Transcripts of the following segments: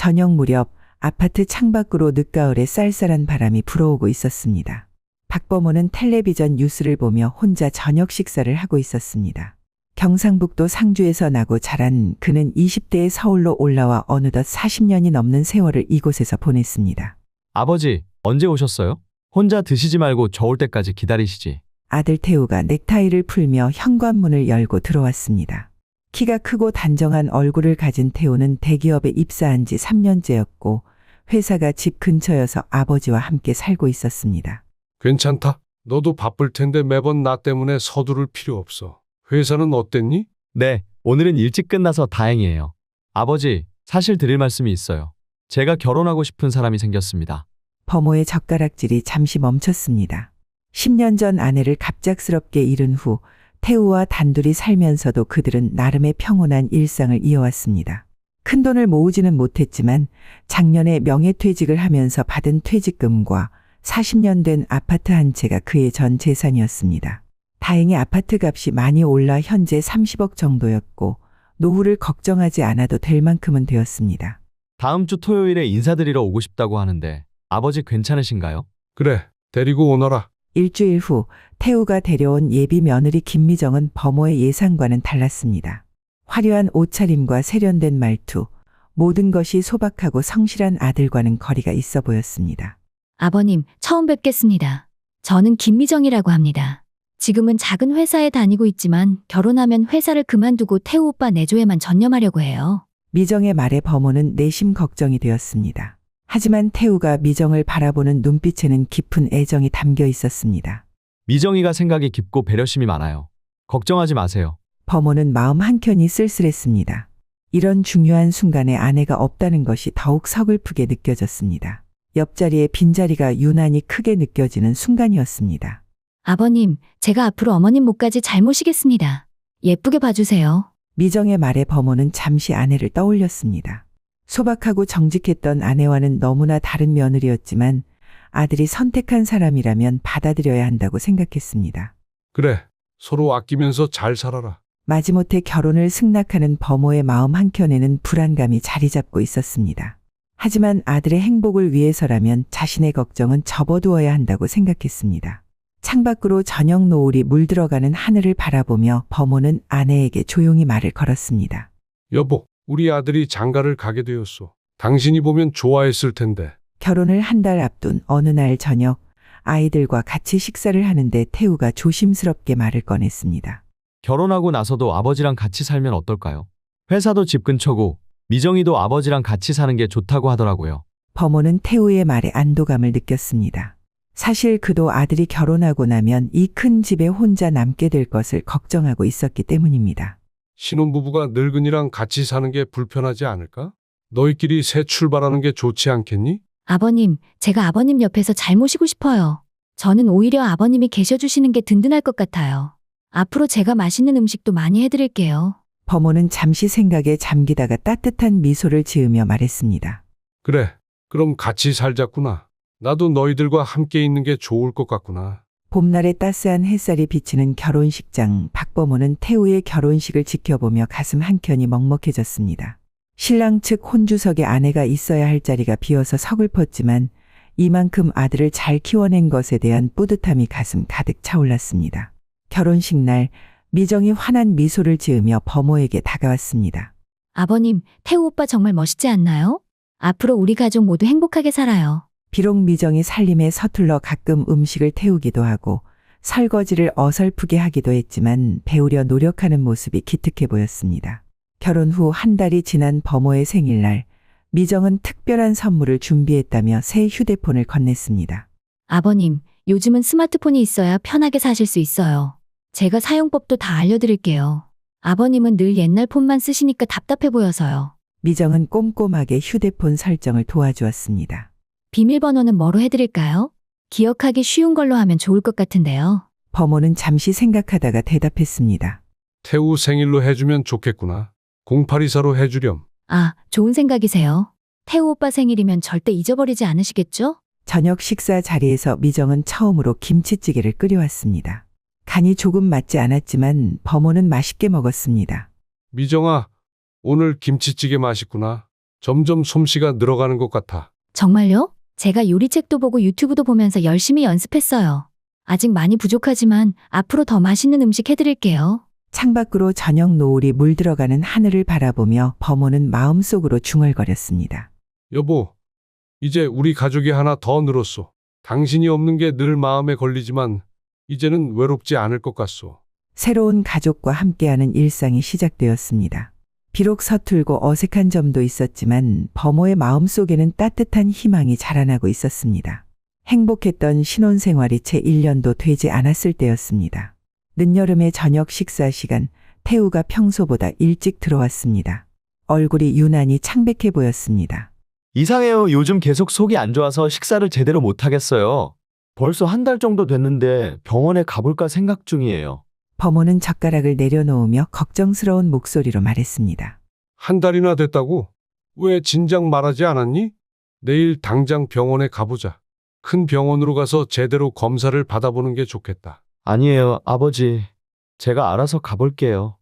저녁 무렵 아파트 창밖으로 늦가을에 쌀쌀한 바람이 불어오고 있었습니다. 박범호는 텔레비전 뉴스를 보며 혼자 저녁 식사를 하고 있었습니다. 경상북도 상주에서 나고 자란 그는 20대에 서울로 올라와 어느덧 40년이 넘는 세월을 이곳에서 보냈습니다. 아버지, 언제 오셨어요? 혼자 드시지 말고 저 올 때까지 기다리시지. 아들 태우가 넥타이를 풀며 현관문을 열고 들어왔습니다. 키가 크고 단정한 얼굴을 가진 태우는 대기업에 입사한 지 3년째였고 회사가 집 근처여서 아버지와 함께 살고 있었습니다. 괜찮다. 너도 바쁠 텐데 매번 나 때문에 서두를 필요 없어. 회사는 어땠니? 네, 오늘은 일찍 끝나서 다행이에요. 아버지, 사실 드릴 말씀이 있어요. 제가 결혼하고 싶은 사람이 생겼습니다. 범호의 젓가락질이 잠시 멈췄습니다. 10년 전 아내를 갑작스럽게 잃은 후 태우와 단둘이 살면서도 그들은 나름의 평온한 일상을 이어왔습니다. 큰돈을 모으지는 못했지만 작년에 명예퇴직을 하면서 받은 퇴직금과 40년 된 아파트 한 채가 그의 전 재산이었습니다. 다행히 아파트 값이 많이 올라 현재 30억 정도였고 노후를 걱정하지 않아도 될 만큼은 되었습니다. 다음 주 토요일에 인사드리러 오고 싶다고 하는데 아버지 괜찮으신가요? 그래, 데리고 오너라. 일주일 후 태우가 데려온 예비 며느리 김미정은 범호의 예상과는 달랐습니다. 화려한 옷차림과 세련된 말투, 모든 것이 소박하고 성실한 아들과는 거리가 있어 보였습니다. 아버님, 처음 뵙겠습니다. 저는 김미정이라고 합니다. 지금은 작은 회사에 다니고 있지만 결혼하면 회사를 그만두고 태우 오빠 내조에만 전념하려고 해요. 미정의 말에 범호는 내심 걱정이 되었습니다. 하지만 태우가 미정을 바라보는 눈빛에는 깊은 애정이 담겨 있었습니다. 미정이가 생각이 깊고 배려심이 많아요. 걱정하지 마세요. 범호는 마음 한켠이 쓸쓸했습니다. 이런 중요한 순간에 아내가 없다는 것이 더욱 서글프게 느껴졌습니다. 옆자리에 빈자리가 유난히 크게 느껴지는 순간이었습니다. 아버님, 제가 앞으로 어머님 목까지 잘 모시겠습니다. 예쁘게 봐주세요. 미정의 말에 범호는 잠시 아내를 떠올렸습니다. 소박하고 정직했던 아내와는 너무나 다른 며느리였지만 아들이 선택한 사람이라면 받아들여야 한다고 생각했습니다. 그래, 서로 아끼면서 잘 살아라. 마지못해 결혼을 승낙하는 범호의 마음 한켠에는 불안감이 자리 잡고 있었습니다. 하지만 아들의 행복을 위해서라면 자신의 걱정은 접어두어야 한다고 생각했습니다. 창밖으로 저녁 노을이 물들어가는 하늘을 바라보며 범호는 아내에게 조용히 말을 걸었습니다. 여보, 우리 아들이 장가를 가게 되었어. 당신이 보면 좋아했을 텐데. 결혼을 한 달 앞둔 어느 날 저녁 아이들과 같이 식사를 하는데 태우가 조심스럽게 말을 꺼냈습니다. 결혼하고 나서도 아버지랑 같이 살면 어떨까요? 회사도 집 근처고 미정이도 아버지랑 같이 사는 게 좋다고 하더라고요. 범호는 태우의 말에 안도감을 느꼈습니다. 사실 그도 아들이 결혼하고 나면 이 큰 집에 혼자 남게 될 것을 걱정하고 있었기 때문입니다. 신혼부부가 늙은이랑 같이 사는 게 불편하지 않을까? 너희끼리 새 출발하는 게 좋지 않겠니? 아버님, 제가 아버님 옆에서 잘 모시고 싶어요. 저는 오히려 아버님이 계셔주시는 게 든든할 것 같아요. 앞으로 제가 맛있는 음식도 많이 해드릴게요. 범호는 잠시 생각에 잠기다가 따뜻한 미소를 지으며 말했습니다. 그래, 그럼 같이 살자꾸나. 나도 너희들과 함께 있는 게 좋을 것 같구나. 봄날의 따스한 햇살이 비치는 결혼식장, 박범호는 태우의 결혼식을 지켜보며 가슴 한켠이 먹먹해졌습니다. 신랑 측 혼주석에 아내가 있어야 할 자리가 비어서 서글펐지만 이만큼 아들을 잘 키워낸 것에 대한 뿌듯함이 가슴 가득 차올랐습니다. 결혼식 날 미정이 환한 미소를 지으며 범호에게 다가왔습니다. 아버님, 태우 오빠 정말 멋있지 않나요? 앞으로 우리 가족 모두 행복하게 살아요. 비록 미정이 살림에 서툴러 가끔 음식을 태우기도 하고 설거지를 어설프게 하기도 했지만 배우려 노력하는 모습이 기특해 보였습니다. 결혼 후 한 달이 지난 범호의 생일날 미정은 특별한 선물을 준비했다며 새 휴대폰을 건넸습니다. 아버님, 요즘은 스마트폰이 있어야 편하게 사실 수 있어요. 제가 사용법도 다 알려드릴게요. 아버님은 늘 옛날 폰만 쓰시니까 답답해 보여서요. 미정은 꼼꼼하게 휴대폰 설정을 도와주었습니다. 비밀번호는 뭐로 해드릴까요? 기억하기 쉬운 걸로 하면 좋을 것 같은데요. 범호는 잠시 생각하다가 대답했습니다. 태우 생일로 해주면 좋겠구나. 0824로 해주렴. 아, 좋은 생각이세요. 태우 오빠 생일이면 절대 잊어버리지 않으시겠죠? 저녁 식사 자리에서 미정은 처음으로 김치찌개를 끓여왔습니다. 간이 조금 맞지 않았지만 범호는 맛있게 먹었습니다. 미정아, 오늘 김치찌개 맛있구나. 점점 솜씨가 늘어가는 것 같아. 정말요? 제가 요리책도 보고 유튜브도 보면서 열심히 연습했어요. 아직 많이 부족하지만 앞으로 더 맛있는 음식 해드릴게요. 창밖으로 저녁 노을이 물들어가는 하늘을 바라보며 범호는 마음속으로 중얼거렸습니다. 여보, 이제 우리 가족이 하나 더 늘었소. 당신이 없는 게 늘 마음에 걸리지만 이제는 외롭지 않을 것 같소. 새로운 가족과 함께하는 일상이 시작되었습니다. 비록 서툴고 어색한 점도 있었지만 범호의 마음속에는 따뜻한 희망이 자라나고 있었습니다. 행복했던 신혼생활이 채 1년도 되지 않았을 때였습니다. 늦여름의 저녁 식사 시간, 태우가 평소보다 일찍 들어왔습니다. 얼굴이 유난히 창백해 보였습니다. 이상해요. 요즘 계속 속이 안 좋아서 식사를 제대로 못 하겠어요. 벌써 한 달 정도 됐는데 병원에 가볼까 생각 중이에요. 범호는 젓가락을 내려놓으며 걱정스러운 목소리로 말했습니다. 한 달이나 됐다고? 왜 진작 말하지 않았니? 내일 당장 병원에 가보자. 큰 병원으로 가서 제대로 검사를 받아보는 게 좋겠다. 아니에요, 아버지. 제가 알아서 가볼게요.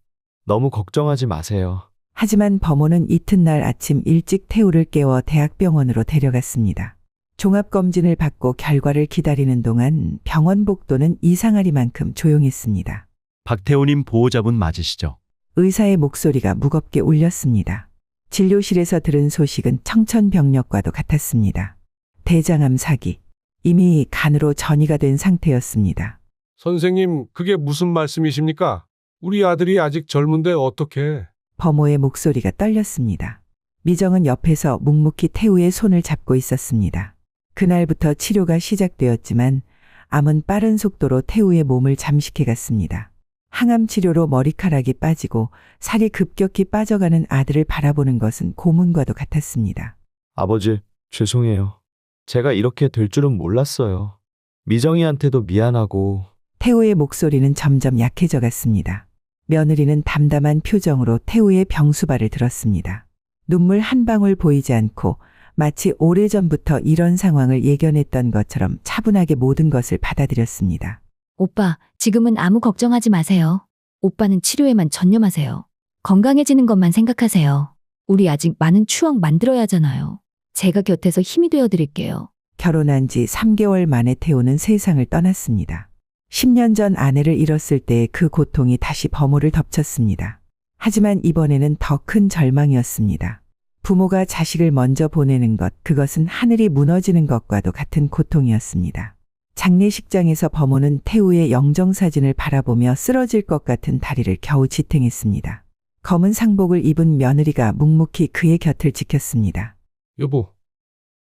너무 걱정하지 마세요. 하지만 범호는 이튿날 아침 일찍 태우를 깨워 대학병원으로 데려갔습니다. 종합검진을 받고 결과를 기다리는 동안 병원 복도는 이상하리만큼 조용했습니다. 박태호님 보호자분 맞으시죠? 의사의 목소리가 무겁게 울렸습니다. 진료실에서 들은 소식은 청천벽력과도 같았습니다. 대장암 사기. 이미 간으로 전이가 된 상태였습니다. 선생님, 그게 무슨 말씀이십니까? 우리 아들이 아직 젊은데 어떻게? 범호의 목소리가 떨렸습니다. 미정은 옆에서 묵묵히 태우의 손을 잡고 있었습니다. 그날부터 치료가 시작되었지만 암은 빠른 속도로 태우의 몸을 잠식해 갔습니다. 항암 치료로 머리카락이 빠지고 살이 급격히 빠져가는 아들을 바라보는 것은 고문과도 같았습니다. 아버지, 죄송해요. 제가 이렇게 될 줄은 몰랐어요. 미정이한테도 미안하고. 태우의 목소리는 점점 약해져 갔습니다. 며느리는 담담한 표정으로 태우의 병수발을 들었습니다. 눈물 한 방울 보이지 않고 마치 오래전부터 이런 상황을 예견했던 것처럼 차분하게 모든 것을 받아들였습니다. 오빠, 지금은 아무 걱정하지 마세요. 오빠는 치료에만 전념하세요. 건강해지는 것만 생각하세요. 우리 아직 많은 추억 만들어야 하잖아요. 제가 곁에서 힘이 되어 드릴게요. 결혼한 지 3개월 만에 태우는 세상을 떠났습니다. 10년 전 아내를 잃었을 때의 그 고통이 다시 범호를 덮쳤습니다. 하지만 이번에는 더 큰 절망이었습니다. 부모가 자식을 먼저 보내는 것, 그것은 하늘이 무너지는 것과도 같은 고통이었습니다. 장례식장에서 범호는 태우의 영정사진을 바라보며 쓰러질 것 같은 다리를 겨우 지탱했습니다. 검은 상복을 입은 며느리가 묵묵히 그의 곁을 지켰습니다. 여보,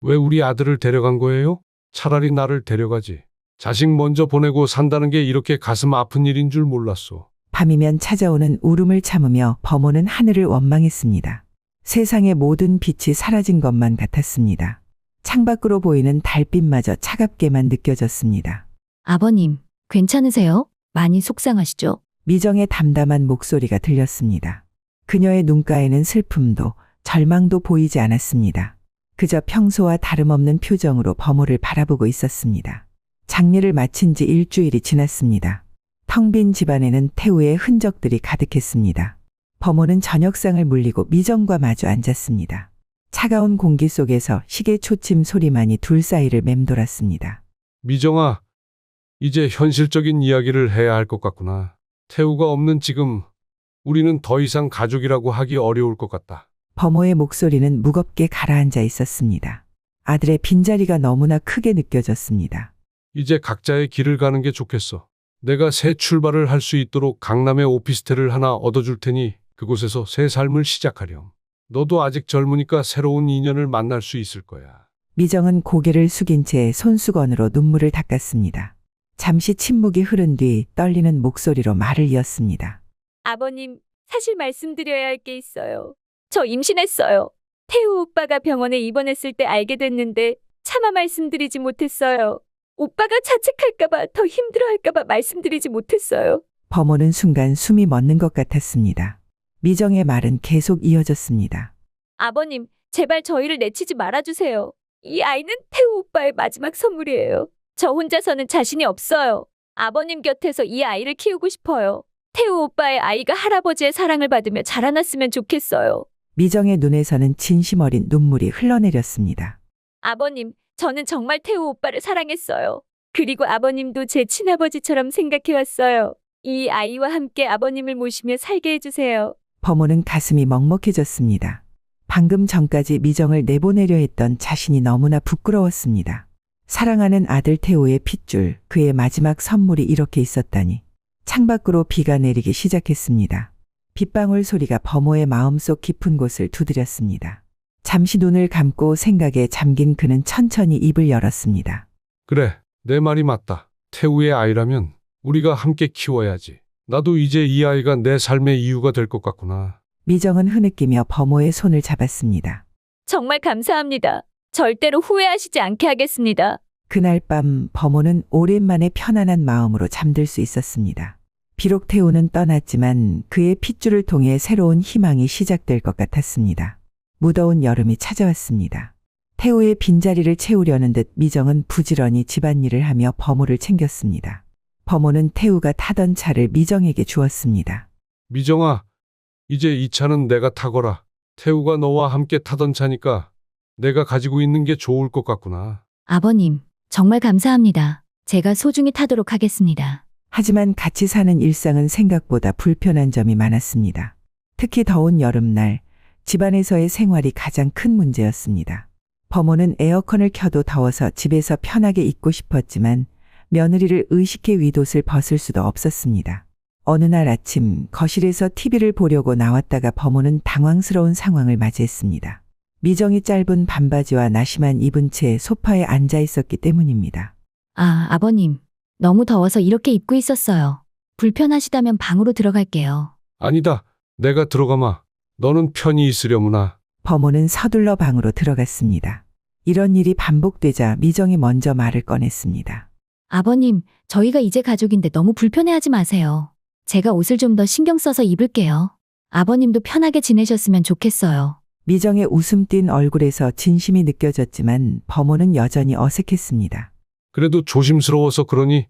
왜 우리 아들을 데려간 거예요? 차라리 나를 데려가지. 자식 먼저 보내고 산다는 게 이렇게 가슴 아픈 일인 줄 몰랐어. 밤이면 찾아오는 울음을 참으며 범호는 하늘을 원망했습니다. 세상의 모든 빛이 사라진 것만 같았습니다. 창밖으로 보이는 달빛마저 차갑게만 느껴졌습니다. 아버님, 괜찮으세요? 많이 속상하시죠? 미정의 담담한 목소리가 들렸습니다. 그녀의 눈가에는 슬픔도 절망도 보이지 않았습니다. 그저 평소와 다름없는 표정으로 범호를 바라보고 있었습니다. 장례를 마친 지 일주일이 지났습니다. 텅 빈 집안에는 태우의 흔적들이 가득했습니다. 범호는 저녁상을 물리고 미정과 마주 앉았습니다. 차가운 공기 속에서 시계 초침 소리만이 둘 사이를 맴돌았습니다. 미정아, 이제 현실적인 이야기를 해야 할 것 같구나. 태우가 없는 지금 우리는 더 이상 가족이라고 하기 어려울 것 같다. 범호의 목소리는 무겁게 가라앉아 있었습니다. 아들의 빈자리가 너무나 크게 느껴졌습니다. 이제 각자의 길을 가는 게 좋겠어. 내가 새 출발을 할 수 있도록 강남에 오피스텔을 하나 얻어줄 테니 그곳에서 새 삶을 시작하렴. 너도 아직 젊으니까 새로운 인연을 만날 수 있을 거야. 미정은 고개를 숙인 채 손수건으로 눈물을 닦았습니다. 잠시 침묵이 흐른 뒤 떨리는 목소리로 말을 이었습니다. 아버님, 사실 말씀드려야 할 게 있어요. 저 임신했어요. 태우 오빠가 병원에 입원했을 때 알게 됐는데 차마 말씀드리지 못했어요. 오빠가 자책할까봐 더 힘들어할까봐 말씀드리지 못했어요. 범호는 순간 숨이 멎는 것 같았습니다. 미정의 말은 계속 이어졌습니다. 아버님, 제발 저희를 내치지 말아주세요. 이 아이는 태우 오빠의 마지막 선물이에요. 저 혼자서는 자신이 없어요. 아버님 곁에서 이 아이를 키우고 싶어요. 태우 오빠의 아이가 할아버지의 사랑을 받으며 자라났으면 좋겠어요. 미정의 눈에서는 진심 어린 눈물이 흘러내렸습니다. 아버님, 저는 정말 태우 오빠를 사랑했어요. 그리고 아버님도 제 친아버지처럼 생각해왔어요. 이 아이와 함께 아버님을 모시며 살게 해주세요. 범호는 가슴이 먹먹해졌습니다. 방금 전까지 미정을 내보내려 했던 자신이 너무나 부끄러웠습니다. 사랑하는 아들 태호의 핏줄, 그의 마지막 선물이 이렇게 있었다니. 창밖으로 비가 내리기 시작했습니다. 빗방울 소리가 범호의 마음속 깊은 곳을 두드렸습니다. 잠시 눈을 감고 생각에 잠긴 그는 천천히 입을 열었습니다. 그래, 내 말이 맞다. 태우의 아이라면 우리가 함께 키워야지. 나도 이제 이 아이가 내 삶의 이유가 될 것 같구나. 미정은 흐느끼며 범호의 손을 잡았습니다. 정말 감사합니다. 절대로 후회하시지 않게 하겠습니다. 그날 밤 범호는 오랜만에 편안한 마음으로 잠들 수 있었습니다. 비록 태우는 떠났지만 그의 핏줄을 통해 새로운 희망이 시작될 것 같았습니다. 무더운 여름이 찾아왔습니다. 태우의 빈자리를 채우려는 듯 미정은 부지런히 집안일을 하며 범호를 챙겼습니다. 범호는 태우가 타던 차를 미정에게 주었습니다. 미정아, 이제 이 차는 내가 타거라. 태우가 너와 함께 타던 차니까 내가 가지고 있는 게 좋을 것 같구나. 아버님, 정말 감사합니다. 제가 소중히 타도록 하겠습니다. 하지만 같이 사는 일상은 생각보다 불편한 점이 많았습니다. 특히 더운 여름날, 집안에서의 생활이 가장 큰 문제였습니다. 범호는 에어컨을 켜도 더워서 집에서 편하게 있고 싶었지만 며느리를 의식해 윗옷을 벗을 수도 없었습니다. 어느 날 아침 거실에서 TV를 보려고 나왔다가 범호는 당황스러운 상황을 맞이했습니다. 미정이 짧은 반바지와 나시만 입은 채 소파에 앉아 있었기 때문입니다. 아, 아버님. 너무 더워서 이렇게 입고 있었어요. 불편하시다면 방으로 들어갈게요. 아니다. 내가 들어가마. 너는 편히 있으려무나. 범호는 서둘러 방으로 들어갔습니다. 이런 일이 반복되자 미정이 먼저 말을 꺼냈습니다. 아버님, 저희가 이제 가족인데 너무 불편해하지 마세요. 제가 옷을 좀 더 신경 써서 입을게요. 아버님도 편하게 지내셨으면 좋겠어요. 미정의 웃음 띤 얼굴에서 진심이 느껴졌지만 범호는 여전히 어색했습니다. 그래도 조심스러워서 그러니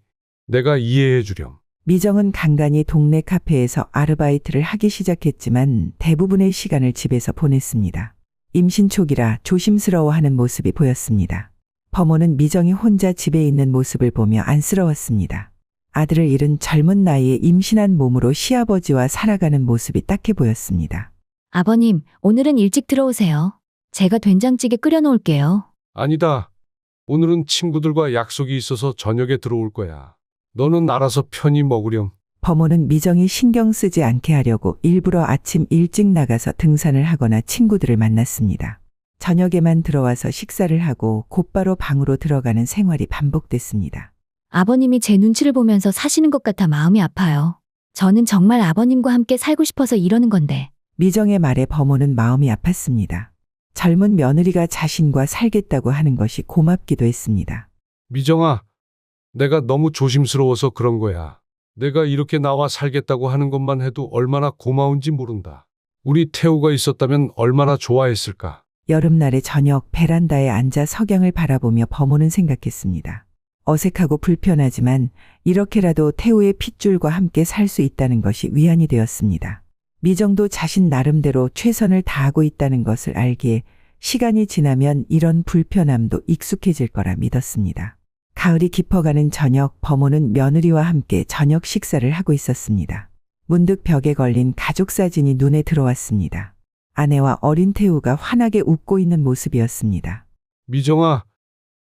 내가 이해해 주렴. 미정은 간간히 동네 카페에서 아르바이트를 하기 시작했지만 대부분의 시간을 집에서 보냈습니다. 임신 초기라 조심스러워하는 모습이 보였습니다. 범호는 미정이 혼자 집에 있는 모습을 보며 안쓰러웠습니다. 아들을 잃은 젊은 나이에 임신한 몸으로 시아버지와 살아가는 모습이 딱해 보였습니다. 아버님, 오늘은 일찍 들어오세요. 제가 된장찌개 끓여 놓을게요. 아니다. 오늘은 친구들과 약속이 있어서 저녁에 들어올 거야. 너는 알아서 편히 먹으렴. 범호는 미정이 신경 쓰지 않게 하려고 일부러 아침 일찍 나가서 등산을 하거나 친구들을 만났습니다. 저녁에만 들어와서 식사를 하고 곧바로 방으로 들어가는 생활이 반복됐습니다. 아버님이 제 눈치를 보면서 사시는 것 같아 마음이 아파요. 저는 정말 아버님과 함께 살고 싶어서 이러는 건데. 미정의 말에 범호는 마음이 아팠습니다. 젊은 며느리가 자신과 살겠다고 하는 것이 고맙기도 했습니다. 미정아, 내가 너무 조심스러워서 그런 거야. 내가 이렇게 나와 살겠다고 하는 것만 해도 얼마나 고마운지 모른다. 우리 태우가 있었다면 얼마나 좋아했을까. 여름날의 저녁 베란다에 앉아 석양을 바라보며 범호는 생각했습니다. 어색하고 불편하지만 이렇게라도 태우의 핏줄과 함께 살 수 있다는 것이 위안이 되었습니다. 미정도 자신 나름대로 최선을 다하고 있다는 것을 알기에 시간이 지나면 이런 불편함도 익숙해질 거라 믿었습니다. 가을이 깊어가는 저녁, 범호는 며느리와 함께 저녁 식사를 하고 있었습니다. 문득 벽에 걸린 가족 사진이 눈에 들어왔습니다. 아내와 어린 태우가 환하게 웃고 있는 모습이었습니다. 미정아,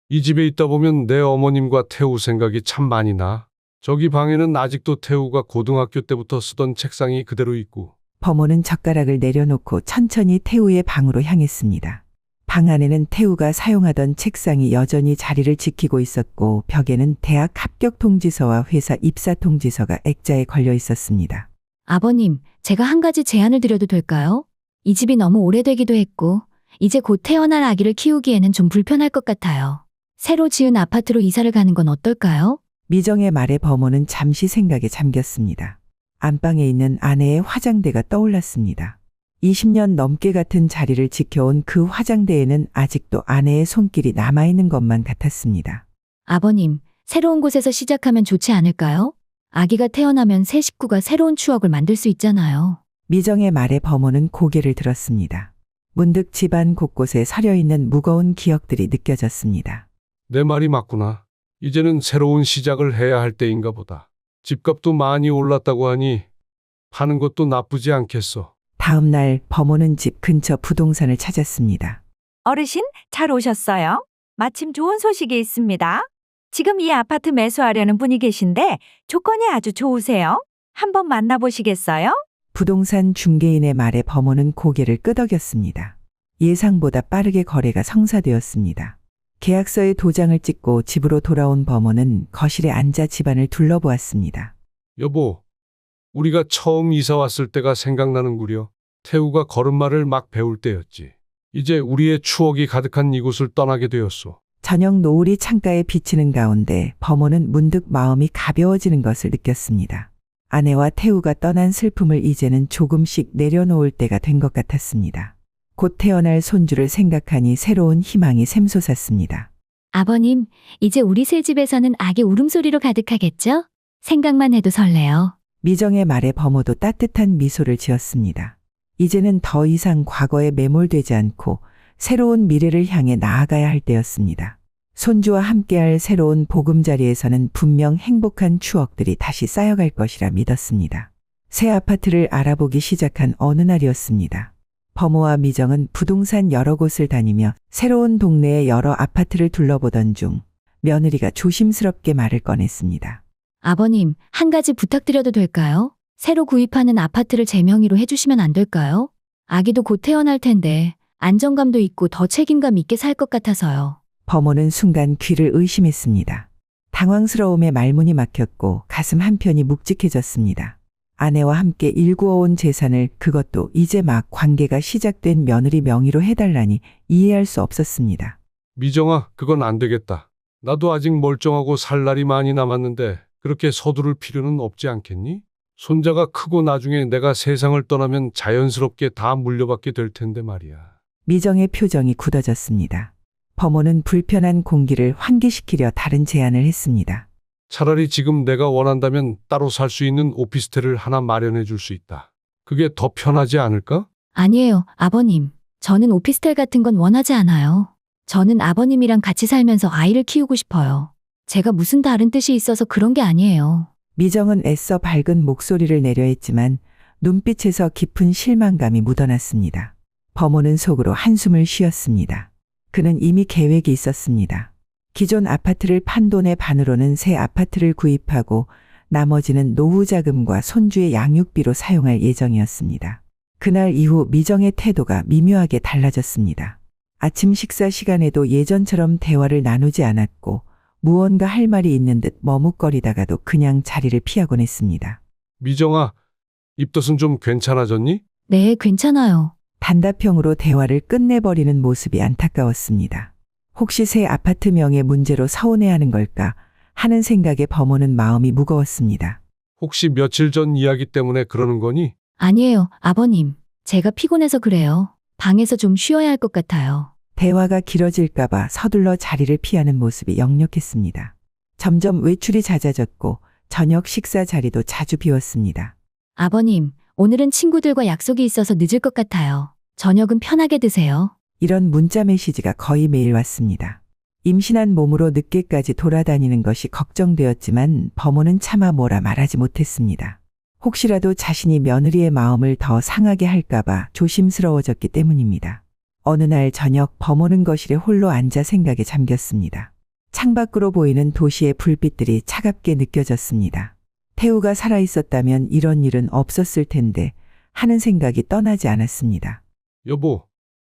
이 집에 있다 보면 내 어머님과 태우 생각이 참 많이 나. 저기 방에는 아직도 태우가 고등학교 때부터 쓰던 책상이 그대로 있고. 범호는 젓가락을 내려놓고 천천히 태우의 방으로 향했습니다. 방 안에는 태우가 사용하던 책상이 여전히 자리를 지키고 있었고 벽에는 대학 합격 통지서와 회사 입사 통지서가 액자에 걸려 있었습니다. 아버님, 제가 한 가지 제안을 드려도 될까요? 이 집이 너무 오래되기도 했고 이제 곧 태어날 아기를 키우기에는 좀 불편할 것 같아요. 새로 지은 아파트로 이사를 가는 건 어떨까요? 미정의 말에 범호는 잠시 생각에 잠겼습니다. 안방에 있는 아내의 화장대가 떠올랐습니다. 20년 넘게 같은 자리를 지켜온 그 화장대에는 아직도 아내의 손길이 남아있는 것만 같았습니다. 아버님, 새로운 곳에서 시작하면 좋지 않을까요? 아기가 태어나면 새 식구가 새로운 추억을 만들 수 있잖아요. 미정의 말에 범호는 고개를 들었습니다. 문득 집안 곳곳에 서려있는 무거운 기억들이 느껴졌습니다. 내 말이 맞구나. 이제는 새로운 시작을 해야 할 때인가 보다. 집값도 많이 올랐다고 하니 파는 것도 나쁘지 않겠어. 다음 날 범호는 집 근처 부동산을 찾았습니다. 어르신, 잘 오셨어요? 마침 좋은 소식이 있습니다. 지금 이 아파트 매수하려는 분이 계신데 조건이 아주 좋으세요. 한번 만나보시겠어요? 부동산 중개인의 말에 범호는 고개를 끄덕였습니다. 예상보다 빠르게 거래가 성사되었습니다. 계약서에 도장을 찍고 집으로 돌아온 범호는 거실에 앉아 집안을 둘러보았습니다. 여보, 우리가 처음 이사 왔을 때가 생각나는구려. 태우가 걸음마를 막 배울 때였지. 이제 우리의 추억이 가득한 이곳을 떠나게 되었소. 저녁 노을이 창가에 비치는 가운데 범호는 문득 마음이 가벼워지는 것을 느꼈습니다. 아내와 태우가 떠난 슬픔을 이제는 조금씩 내려놓을 때가 된 것 같았습니다. 곧 태어날 손주를 생각하니 새로운 희망이 샘솟았습니다. 아버님, 이제 우리 새 집에서는 아기 울음소리로 가득하겠죠? 생각만 해도 설레요. 미정의 말에 범호도 따뜻한 미소를 지었습니다. 이제는 더 이상 과거에 매몰되지 않고 새로운 미래를 향해 나아가야 할 때였습니다. 손주와 함께할 새로운 보금자리에서는 분명 행복한 추억들이 다시 쌓여갈 것이라 믿었습니다. 새 아파트를 알아보기 시작한 어느 날이었습니다. 범호와 미정은 부동산 여러 곳을 다니며 새로운 동네의 여러 아파트를 둘러보던 중 며느리가 조심스럽게 말을 꺼냈습니다. 아버님, 한 가지 부탁드려도 될까요? 새로 구입하는 아파트를 제 명의로 해주시면 안 될까요? 아기도 곧 태어날 텐데 안정감도 있고 더 책임감 있게 살 것 같아서요. 범호는 순간 귀를 의심했습니다. 당황스러움에 말문이 막혔고 가슴 한편이 묵직해졌습니다. 아내와 함께 일구어온 재산을 그것도 이제 막 관계가 시작된 며느리 명의로 해달라니 이해할 수 없었습니다. 미정아, 그건 안 되겠다. 나도 아직 멀쩡하고 살 날이 많이 남았는데 그렇게 서두를 필요는 없지 않겠니? 손자가 크고 나중에 내가 세상을 떠나면 자연스럽게 다 물려받게 될 텐데 말이야. 미정의 표정이 굳어졌습니다. 범호는 불편한 공기를 환기시키려 다른 제안을 했습니다. 차라리 지금 내가 원한다면 따로 살 수 있는 오피스텔을 하나 마련해 줄 수 있다. 그게 더 편하지 않을까? 아니에요, 아버님. 저는 오피스텔 같은 건 원하지 않아요. 저는 아버님이랑 같이 살면서 아이를 키우고 싶어요. 제가 무슨 다른 뜻이 있어서 그런 게 아니에요. 미정은 애써 밝은 목소리를 내려 했지만 눈빛에서 깊은 실망감이 묻어났습니다. 범호는 속으로 한숨을 쉬었습니다. 그는 이미 계획이 있었습니다. 기존 아파트를 판 돈의 반으로는 새 아파트를 구입하고 나머지는 노후 자금과 손주의 양육비로 사용할 예정이었습니다. 그날 이후 미정의 태도가 미묘하게 달라졌습니다. 아침 식사 시간에도 예전처럼 대화를 나누지 않았고 무언가 할 말이 있는 듯 머뭇거리다가도 그냥 자리를 피하곤 했습니다. 미정아, 입덧은 좀 괜찮아졌니? 네, 괜찮아요. 단답형으로 대화를 끝내버리는 모습이 안타까웠습니다. 혹시 새 아파트 명의 문제로 서운해하는 걸까 하는 생각에 범호는 마음이 무거웠습니다. 혹시 며칠 전 이야기 때문에 그러는 거니? 아니에요, 아버님. 제가 피곤해서 그래요. 방에서 좀 쉬어야 할 것 같아요. 대화가 길어질까봐 서둘러 자리를 피하는 모습이 역력했습니다. 점점 외출이 잦아졌고 저녁 식사 자리도 자주 비웠습니다. 아버님, 오늘은 친구들과 약속이 있어서 늦을 것 같아요. 저녁은 편하게 드세요. 이런 문자 메시지가 거의 매일 왔습니다. 임신한 몸으로 늦게까지 돌아다니는 것이 걱정되었지만 범호는 차마 뭐라 말하지 못했습니다. 혹시라도 자신이 며느리의 마음을 더 상하게 할까봐 조심스러워졌기 때문입니다. 어느 날 저녁 범호는 거실에 홀로 앉아 생각에 잠겼습니다. 창밖으로 보이는 도시의 불빛들이 차갑게 느껴졌습니다. 태우가 살아있었다면 이런 일은 없었을 텐데 하는 생각이 떠나지 않았습니다. 여보,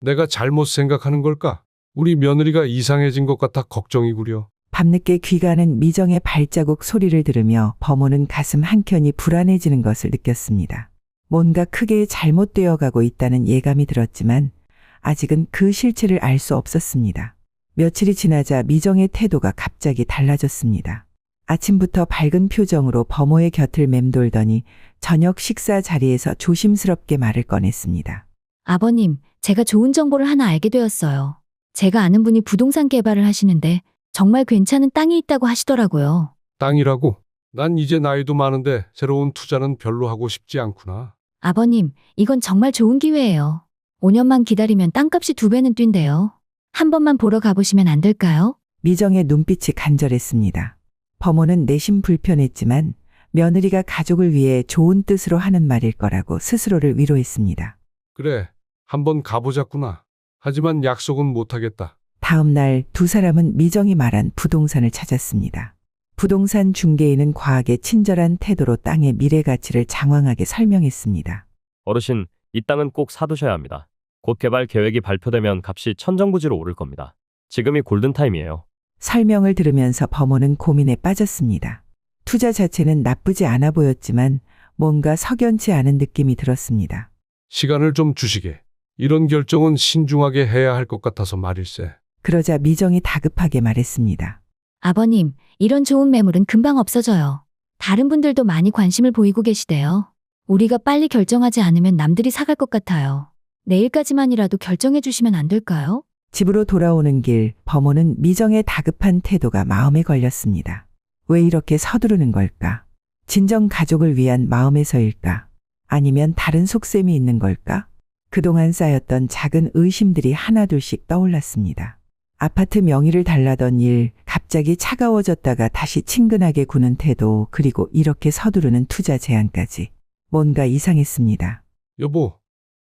내가 잘못 생각하는 걸까? 우리 며느리가 이상해진 것 같아 걱정이구려. 밤늦게 귀가하는 미정의 발자국 소리를 들으며 범호는 가슴 한켠이 불안해지는 것을 느꼈습니다. 뭔가 크게 잘못되어 가고 있다는 예감이 들었지만 아직은 그 실체를 알 수 없었습니다. 며칠이 지나자 미정의 태도가 갑자기 달라졌습니다. 아침부터 밝은 표정으로 범호의 곁을 맴돌더니 저녁 식사 자리에서 조심스럽게 말을 꺼냈습니다. 아버님, 제가 좋은 정보를 하나 알게 되었어요. 제가 아는 분이 부동산 개발을 하시는데 정말 괜찮은 땅이 있다고 하시더라고요. 땅이라고? 난 이제 나이도 많은데 새로운 투자는 별로 하고 싶지 않구나. 아버님, 이건 정말 좋은 기회예요. 5년만 기다리면 땅값이 2배는 뛴대요. 한 번만 보러 가보시면 안 될까요? 미정의 눈빛이 간절했습니다. 범호는 내심 불편했지만 며느리가 가족을 위해 좋은 뜻으로 하는 말일 거라고 스스로를 위로했습니다. 그래, 한번 가보자꾸나. 하지만 약속은 못하겠다. 다음 날 두 사람은 미정이 말한 부동산을 찾았습니다. 부동산 중개인은 과하게 친절한 태도로 땅의 미래 가치를 장황하게 설명했습니다. 어르신, 이 땅은 꼭 사두셔야 합니다. 곧 개발 계획이 발표되면 값이 천정부지로 오를 겁니다. 지금이 골든타임이에요. 설명을 들으면서 범호는 고민에 빠졌습니다. 투자 자체는 나쁘지 않아 보였지만 뭔가 석연치 않은 느낌이 들었습니다. 시간을 좀 주시게. 이런 결정은 신중하게 해야 할 것 같아서 말일세. 그러자 미정이 다급하게 말했습니다. 아버님, 이런 좋은 매물은 금방 없어져요. 다른 분들도 많이 관심을 보이고 계시대요. 우리가 빨리 결정하지 않으면 남들이 사갈 것 같아요. 내일까지만이라도 결정해 주시면 안 될까요? 집으로 돌아오는 길 범호는 미정의 다급한 태도가 마음에 걸렸습니다. 왜 이렇게 서두르는 걸까? 진정 가족을 위한 마음에서일까? 아니면 다른 속셈이 있는 걸까? 그동안 쌓였던 작은 의심들이 하나둘씩 떠올랐습니다. 아파트 명의를 달라던 일, 갑자기 차가워졌다가 다시 친근하게 구는 태도, 그리고 이렇게 서두르는 투자 제안까지. 뭔가 이상했습니다. 여보,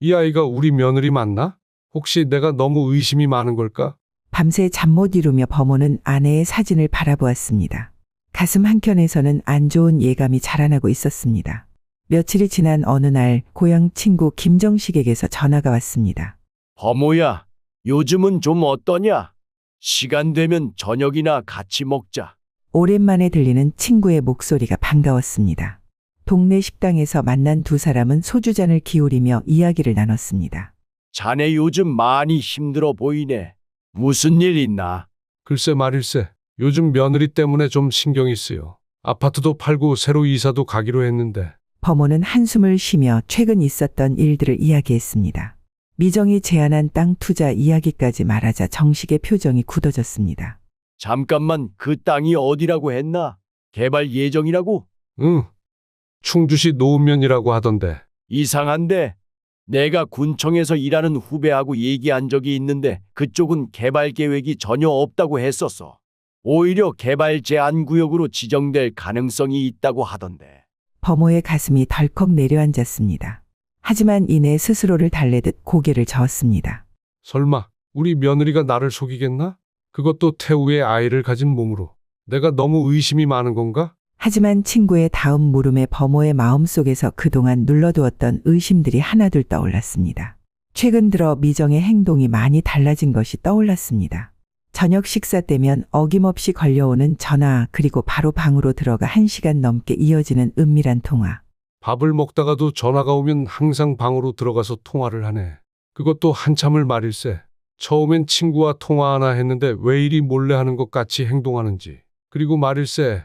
이 아이가 우리 며느리 맞나? 혹시 내가 너무 의심이 많은 걸까? 밤새 잠 못 이루며 범호는 아내의 사진을 바라보았습니다. 가슴 한켠에서는 안 좋은 예감이 자라나고 있었습니다. 며칠이 지난 어느 날 고향 친구 김정식에게서 전화가 왔습니다. 범호야, 요즘은 좀 어떠냐? 시간 되면 저녁이나 같이 먹자. 오랜만에 들리는 친구의 목소리가 반가웠습니다. 동네 식당에서 만난 두 사람은 소주잔을 기울이며 이야기를 나눴습니다. 자네 요즘 많이 힘들어 보이네. 무슨 일 있나? 글쎄 말일세. 요즘 며느리 때문에 좀 신경이 쓰여. 아파트도 팔고 새로 이사도 가기로 했는데. 범호는 한숨을 쉬며 최근 있었던 일들을 이야기했습니다. 미정이 제안한 땅 투자 이야기까지 말하자 정식의 표정이 굳어졌습니다. 잠깐만, 그 땅이 어디라고 했나? 개발 예정이라고? 응. 충주시 노은면이라고 하던데. 이상한데? 내가 군청에서 일하는 후배하고 얘기한 적이 있는데 그쪽은 개발 계획이 전혀 없다고 했었어. 오히려 개발 제한 구역으로 지정될 가능성이 있다고 하던데. 범호의 가슴이 덜컥 내려앉았습니다. 하지만 이내 스스로를 달래듯 고개를 저었습니다. 설마 우리 며느리가 나를 속이겠나? 그것도 태우의 아이를 가진 몸으로. 내가 너무 의심이 많은 건가? 하지만 친구의 다음 물음에 범호의 마음속에서 그동안 눌러두었던 의심들이 하나둘 떠올랐습니다. 최근 들어 미정의 행동이 많이 달라진 것이 떠올랐습니다. 저녁 식사 때면 어김없이 걸려오는 전화, 그리고 바로 방으로 들어가 1시간 넘게 이어지는 은밀한 통화. 밥을 먹다가도 전화가 오면 항상 방으로 들어가서 통화를 하네. 그것도 한참을 말일세. 처음엔 친구와 통화하나 했는데 왜 이리 몰래 하는 것 같이 행동하는지. 그리고 말일세.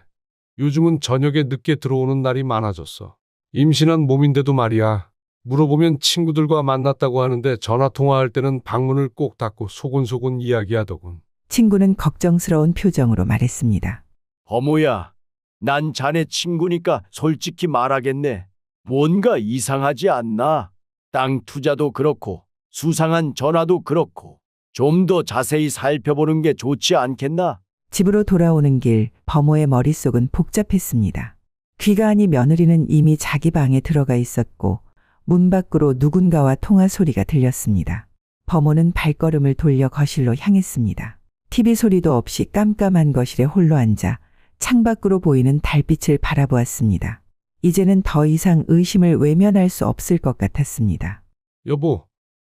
요즘은 저녁에 늦게 들어오는 날이 많아졌어. 임신한 몸인데도 말이야. 물어보면 친구들과 만났다고 하는데 전화 통화할 때는 방문을 꼭 닫고 소곤소곤 이야기하더군. 친구는 걱정스러운 표정으로 말했습니다. 범호야, 난 자네 친구니까 솔직히 말하겠네. 뭔가 이상하지 않나? 땅 투자도 그렇고 수상한 전화도 그렇고 좀 더 자세히 살펴보는 게 좋지 않겠나? 집으로 돌아오는 길 범호의 머릿속은 복잡했습니다. 귀가 아니 며느리는 이미 자기 방에 들어가 있었고 문 밖으로 누군가와 통화 소리가 들렸습니다. 범호는 발걸음을 돌려 거실로 향했습니다. TV 소리도 없이 깜깜한 거실에 홀로 앉아 창밖으로 보이는 달빛을 바라보았습니다. 이제는 더 이상 의심을 외면할 수 없을 것 같았습니다. 여보,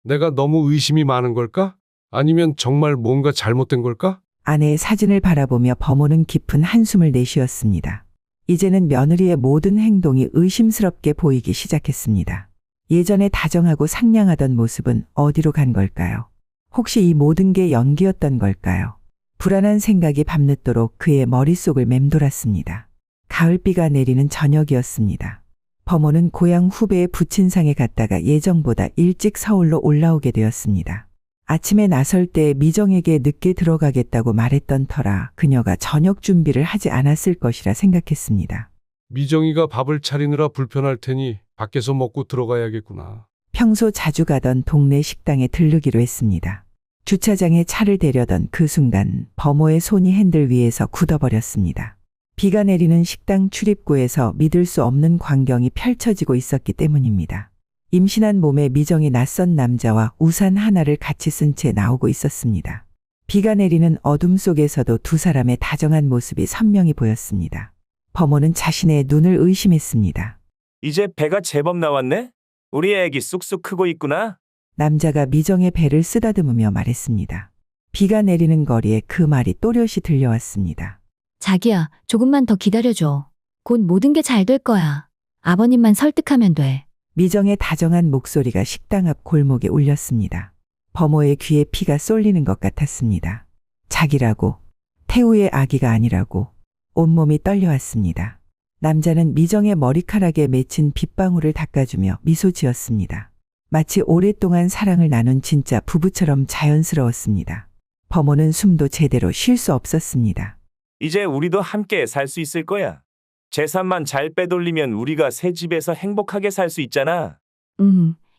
내가 너무 의심이 많은 걸까? 아니면 정말 뭔가 잘못된 걸까? 아내의 사진을 바라보며 범호는 깊은 한숨을 내쉬었습니다. 이제는 며느리의 모든 행동이 의심스럽게 보이기 시작했습니다. 예전에 다정하고 상냥하던 모습은 어디로 간 걸까요? 혹시 이 모든 게 연기였던 걸까요? 불안한 생각이 밤늦도록 그의 머릿속을 맴돌았습니다. 가을비가 내리는 저녁이었습니다. 범호는 고향 후배의 부친상에 갔다가 예정보다 일찍 서울로 올라오게 되었습니다. 아침에 나설 때 미정에게 늦게 들어가겠다고 말했던 터라 그녀가 저녁 준비를 하지 않았을 것이라 생각했습니다. 미정이가 밥을 차리느라 불편할 테니 밖에서 먹고 들어가야겠구나. 평소 자주 가던 동네 식당에 들르기로 했습니다. 주차장에 차를 대려던 그 순간 범호의 손이 핸들 위에서 굳어버렸습니다. 비가 내리는 식당 출입구에서 믿을 수 없는 광경이 펼쳐지고 있었기 때문입니다. 임신한 몸에 미정이 낯선 남자와 우산 하나를 같이 쓴 채 나오고 있었습니다. 비가 내리는 어둠 속에서도 두 사람의 다정한 모습이 선명히 보였습니다. 범호는 자신의 눈을 의심했습니다. 이제 배가 제법 나왔네? 우리 애기 쑥쑥 크고 있구나. 남자가 미정의 배를 쓰다듬으며 말했습니다. 비가 내리는 거리에 그 말이 또렷이 들려왔습니다. 자기야, 조금만 더 기다려줘. 곧 모든 게 잘 될 거야. 아버님만 설득하면 돼. 미정의 다정한 목소리가 식당 앞 골목에 울렸습니다. 범호의 귀에 피가 쏠리는 것 같았습니다. 자기라고, 태우의 아기가 아니라고 온몸이 떨려왔습니다. 남자는 미정의 머리카락에 맺힌 빗방울을 닦아주며 미소 지었습니다. 마치 오랫동안 사랑을 나눈 진짜 부부처럼 자연스러웠습니다. 범호는 숨도 제대로 쉴 수 없었습니다. 이제 우리도 함께 살 수 있을 거야. 재산만 잘 빼돌리면 우리가 새 집에서 행복하게 살 수 있잖아.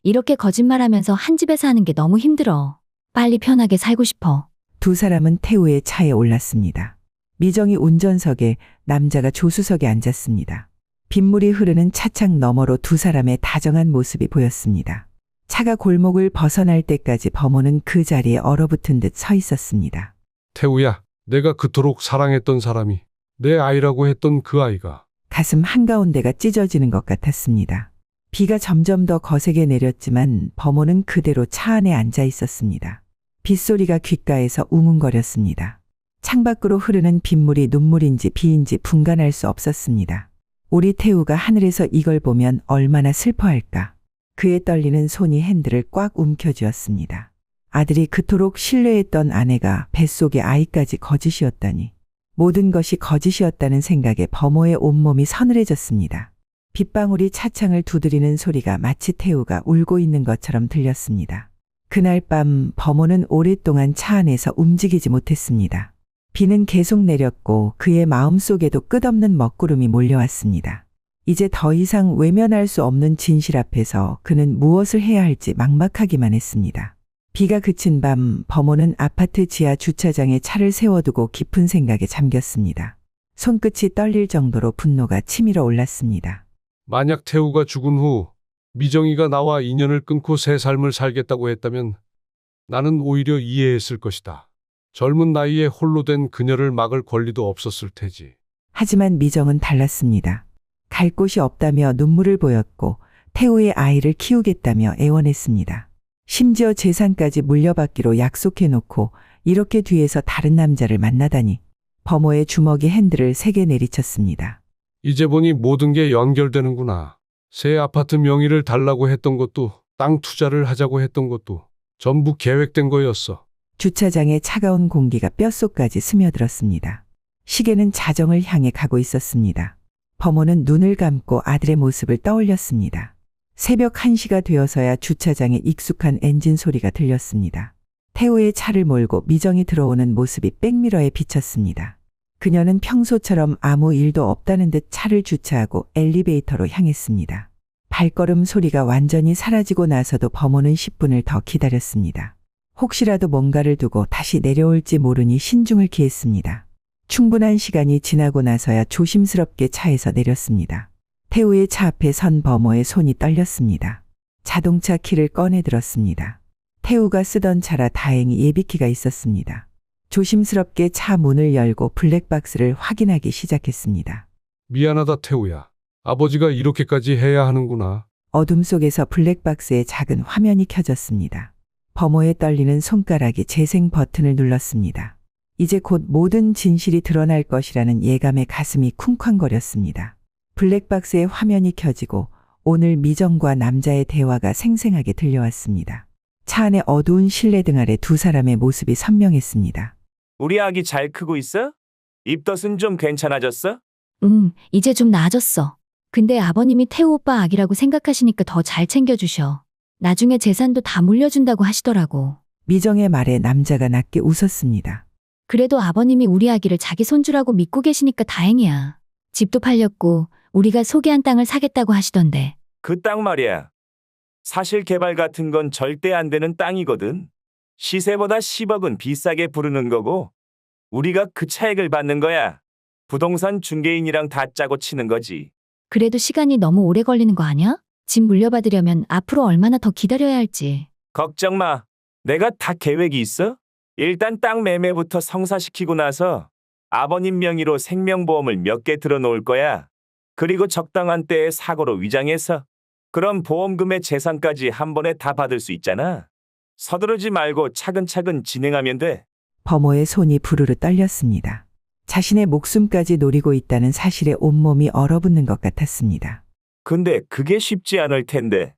이렇게 거짓말하면서 한 집에 사는 게 너무 힘들어. 빨리 편하게 살고 싶어. 두 사람은 태우의 차에 올랐습니다. 미정이 운전석에, 남자가 조수석에 앉았습니다. 빗물이 흐르는 차창 너머로 두 사람의 다정한 모습이 보였습니다. 차가 골목을 벗어날 때까지 범호는 그 자리에 얼어붙은 듯 서 있었습니다. 태우야, 내가 그토록 사랑했던 사람이, 내 아이라고 했던 그 아이가. 가슴 한가운데가 찢어지는 것 같았습니다. 비가 점점 더 거세게 내렸지만 범호는 그대로 차 안에 앉아 있었습니다. 빗소리가 귓가에서 웅웅거렸습니다. 창밖으로 흐르는 빗물이 눈물인지 비인지 분간할 수 없었습니다. 우리 태우가 하늘에서 이걸 보면 얼마나 슬퍼할까. 그의 떨리는 손이 핸들을 꽉 움켜쥐었습니다. 아들이 그토록 신뢰했던 아내가 뱃속의 아이까지 거짓이었다니. 모든 것이 거짓이었다는 생각에 범호의 온몸이 서늘해졌습니다. 빗방울이 차창을 두드리는 소리가 마치 태우가 울고 있는 것처럼 들렸습니다. 그날 밤 범호는 오랫동안 차 안에서 움직이지 못했습니다. 비는 계속 내렸고 그의 마음속에도 끝없는 먹구름이 몰려왔습니다. 이제 더 이상 외면할 수 없는 진실 앞에서 그는 무엇을 해야 할지 막막하기만 했습니다. 비가 그친 밤 범호는 아파트 지하 주차장에 차를 세워두고 깊은 생각에 잠겼습니다. 손끝이 떨릴 정도로 분노가 치밀어 올랐습니다. 만약 태우가 죽은 후 미정이가 나와 인연을 끊고 새 삶을 살겠다고 했다면 나는 오히려 이해했을 것이다. 젊은 나이에 홀로 된 그녀를 막을 권리도 없었을 테지. 하지만 미정은 달랐습니다. 갈 곳이 없다며 눈물을 보였고 태우의 아이를 키우겠다며 애원했습니다. 심지어 재산까지 물려받기로 약속해놓고 이렇게 뒤에서 다른 남자를 만나다니. 범호의 주먹이 핸들을 세게 내리쳤습니다. 이제 보니 모든 게 연결되는구나. 새 아파트 명의를 달라고 했던 것도, 땅 투자를 하자고 했던 것도 전부 계획된 거였어. 주차장에 차가운 공기가 뼛속까지 스며들었습니다. 시계는 자정을 향해 가고 있었습니다. 범호는 눈을 감고 아들의 모습을 떠올렸습니다. 새벽 1시가 되어서야 주차장에 익숙한 엔진 소리가 들렸습니다. 태우의 차를 몰고 미정이 들어오는 모습이 백미러에 비쳤습니다. 그녀는 평소처럼 아무 일도 없다는 듯 차를 주차하고 엘리베이터로 향했습니다. 발걸음 소리가 완전히 사라지고 나서도 범호는 10분을 더 기다렸습니다. 혹시라도 뭔가를 두고 다시 내려올지 모르니 신중을 기했습니다. 충분한 시간이 지나고 나서야 조심스럽게 차에서 내렸습니다. 태우의 차 앞에 선 범호의 손이 떨렸습니다. 자동차 키를 꺼내 들었습니다. 태우가 쓰던 차라 다행히 예비키가 있었습니다. 조심스럽게 차 문을 열고 블랙박스를 확인하기 시작했습니다. 미안하다 태우야. 아버지가 이렇게까지 해야 하는구나. 어둠 속에서 블랙박스의 작은 화면이 켜졌습니다. 범호의 떨리는 손가락이 재생 버튼을 눌렀습니다. 이제 곧 모든 진실이 드러날 것이라는 예감에 가슴이 쿵쾅거렸습니다. 블랙박스의 화면이 켜지고 오늘 미정과 남자의 대화가 생생하게 들려왔습니다. 차 안의 어두운 실내등 아래 두 사람의 모습이 선명했습니다. 우리 아기 잘 크고 있어? 입덧은 좀 괜찮아졌어? 이제 좀 나아졌어. 근데 아버님이 태우 오빠 아기라고 생각하시니까 더 잘 챙겨주셔. 나중에 재산도 다 물려준다고 하시더라고. 미정의 말에 남자가 낮게 웃었습니다. 그래도 아버님이 우리 아기를 자기 손주라고 믿고 계시니까 다행이야. 집도 팔렸고 우리가 소개한 땅을 사겠다고 하시던데. 그 땅 말이야. 사실 개발 같은 건 절대 안 되는 땅이거든. 시세보다 10억은 비싸게 부르는 거고 우리가 그 차익을 받는 거야. 부동산 중개인이랑 다 짜고 치는 거지. 그래도 시간이 너무 오래 걸리는 거 아니야? 집 물려받으려면 앞으로 얼마나 더 기다려야 할지. 걱정 마. 내가 다 계획이 있어. 일단 땅 매매부터 성사시키고 나서 아버님 명의로 생명보험을 몇 개 들어놓을 거야. 그리고 적당한 때에 사고로 위장해서 그럼 보험금의 재산까지 한 번에 다 받을 수 있잖아. 서두르지 말고 차근차근 진행하면 돼. 범호의 손이 부르르 떨렸습니다. 자신의 목숨까지 노리고 있다는 사실에 온몸이 얼어붙는 것 같았습니다. 근데 그게 쉽지 않을 텐데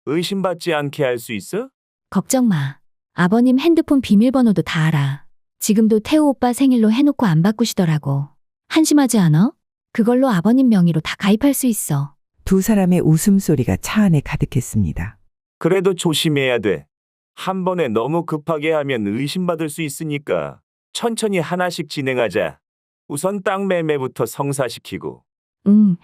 의심받지 않게 할 수 있어? 걱정 마. 아버님 핸드폰 비밀번호도 다 알아. 지금도 태우 오빠 생일로 해놓고 안 바꾸시더라고. 한심하지 않아? 그걸로 아버님 명의로 다 가입할 수 있어. 두 사람의 웃음소리가 차 안에 가득했습니다. 그래도 조심해야 돼. 한 번에 너무 급하게 하면 의심받을 수 있으니까 천천히 하나씩 진행하자. 우선 땅 매매부터 성사시키고.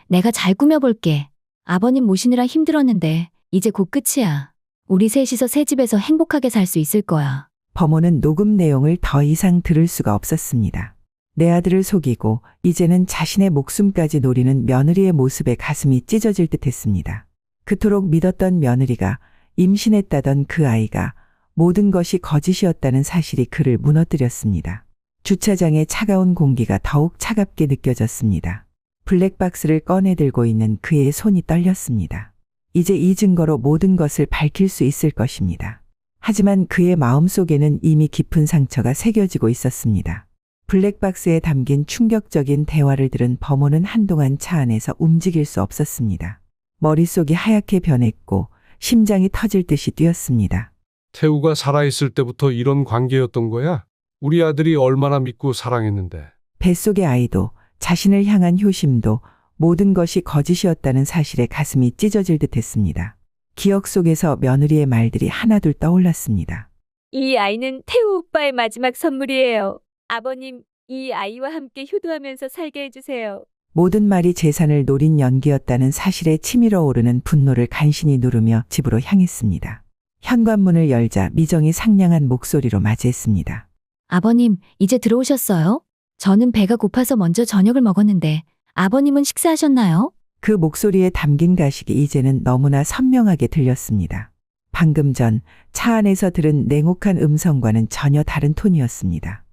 내가 잘 꾸며볼게. 아버님 모시느라 힘들었는데 이제 곧 끝이야. 우리 셋이서 새 집에서 행복하게 살 수 있을 거야. 범호는 녹음 내용을 더 이상 들을 수가 없었습니다. 내 아들을 속이고 이제는 자신의 목숨까지 노리는 며느리의 모습에 가슴이 찢어질 듯했습니다. 그토록 믿었던 며느리가 임신했다던 그 아이가 모든 것이 거짓이었다는 사실이 그를 무너뜨렸습니다. 주차장의 차가운 공기가 더욱 차갑게 느껴졌습니다. 블랙박스를 꺼내 들고 있는 그의 손이 떨렸습니다. 이제 이 증거로 모든 것을 밝힐 수 있을 것입니다. 하지만 그의 마음속에는 이미 깊은 상처가 새겨지고 있었습니다. 블랙박스에 담긴 충격적인 대화를 들은 범호는 한동안 차 안에서 움직일 수 없었습니다. 머릿속이 하얗게 변했고 심장이 터질 듯이 뛰었습니다. 태우가 살아있을 때부터 이런 관계였던 거야? 우리 아들이 얼마나 믿고 사랑했는데. 뱃속의 아이도 자신을 향한 효심도 모든 것이 거짓이었다는 사실에 가슴이 찢어질 듯했습니다. 기억 속에서 며느리의 말들이 하나둘 떠올랐습니다. 이 아이는 태우 오빠의 마지막 선물이에요. 아버님, 이 아이와 함께 효도하면서 살게 해주세요. 모든 말이 재산을 노린 연기였다는 사실에 치밀어 오르는 분노를 간신히 누르며 집으로 향했습니다. 현관문을 열자 미정이 상냥한 목소리로 맞이했습니다. 아버님, 이제 들어오셨어요? 저는 배가 고파서 먼저 저녁을 먹었는데 아버님은 식사하셨나요? 그 목소리에 담긴 가식이 이제는 너무나 선명하게 들렸습니다. 방금 전 차 안에서 들은 냉혹한 음성과는 전혀 다른 톤이었습니다.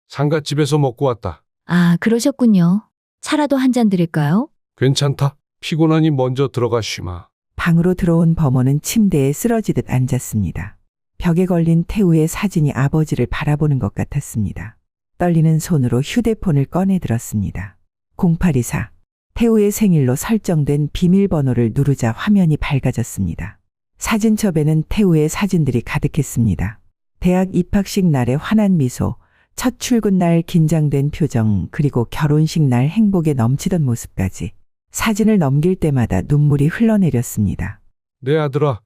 상갓집에서 먹고 왔다. 아, 그러셨군요. 차라도 한 잔 드릴까요? 괜찮다. 피곤하니 먼저 들어가 쉬마. 방으로 들어온 범호는 침대에 쓰러지듯 앉았습니다. 벽에 걸린 태우의 사진이 아버지를 바라보는 것 같았습니다. 떨리는 손으로 휴대폰을 꺼내 들었습니다. 0824. 태우의 생일로 설정된 비밀번호를 누르자 화면이 밝아졌습니다. 사진첩에는 태우의 사진들이 가득했습니다. 대학 입학식 날의 환한 미소, 첫 출근 날 긴장된 표정, 그리고 결혼식 날 행복에 넘치던 모습까지. 사진을 넘길 때마다 눈물이 흘러내렸습니다. 내 아들아,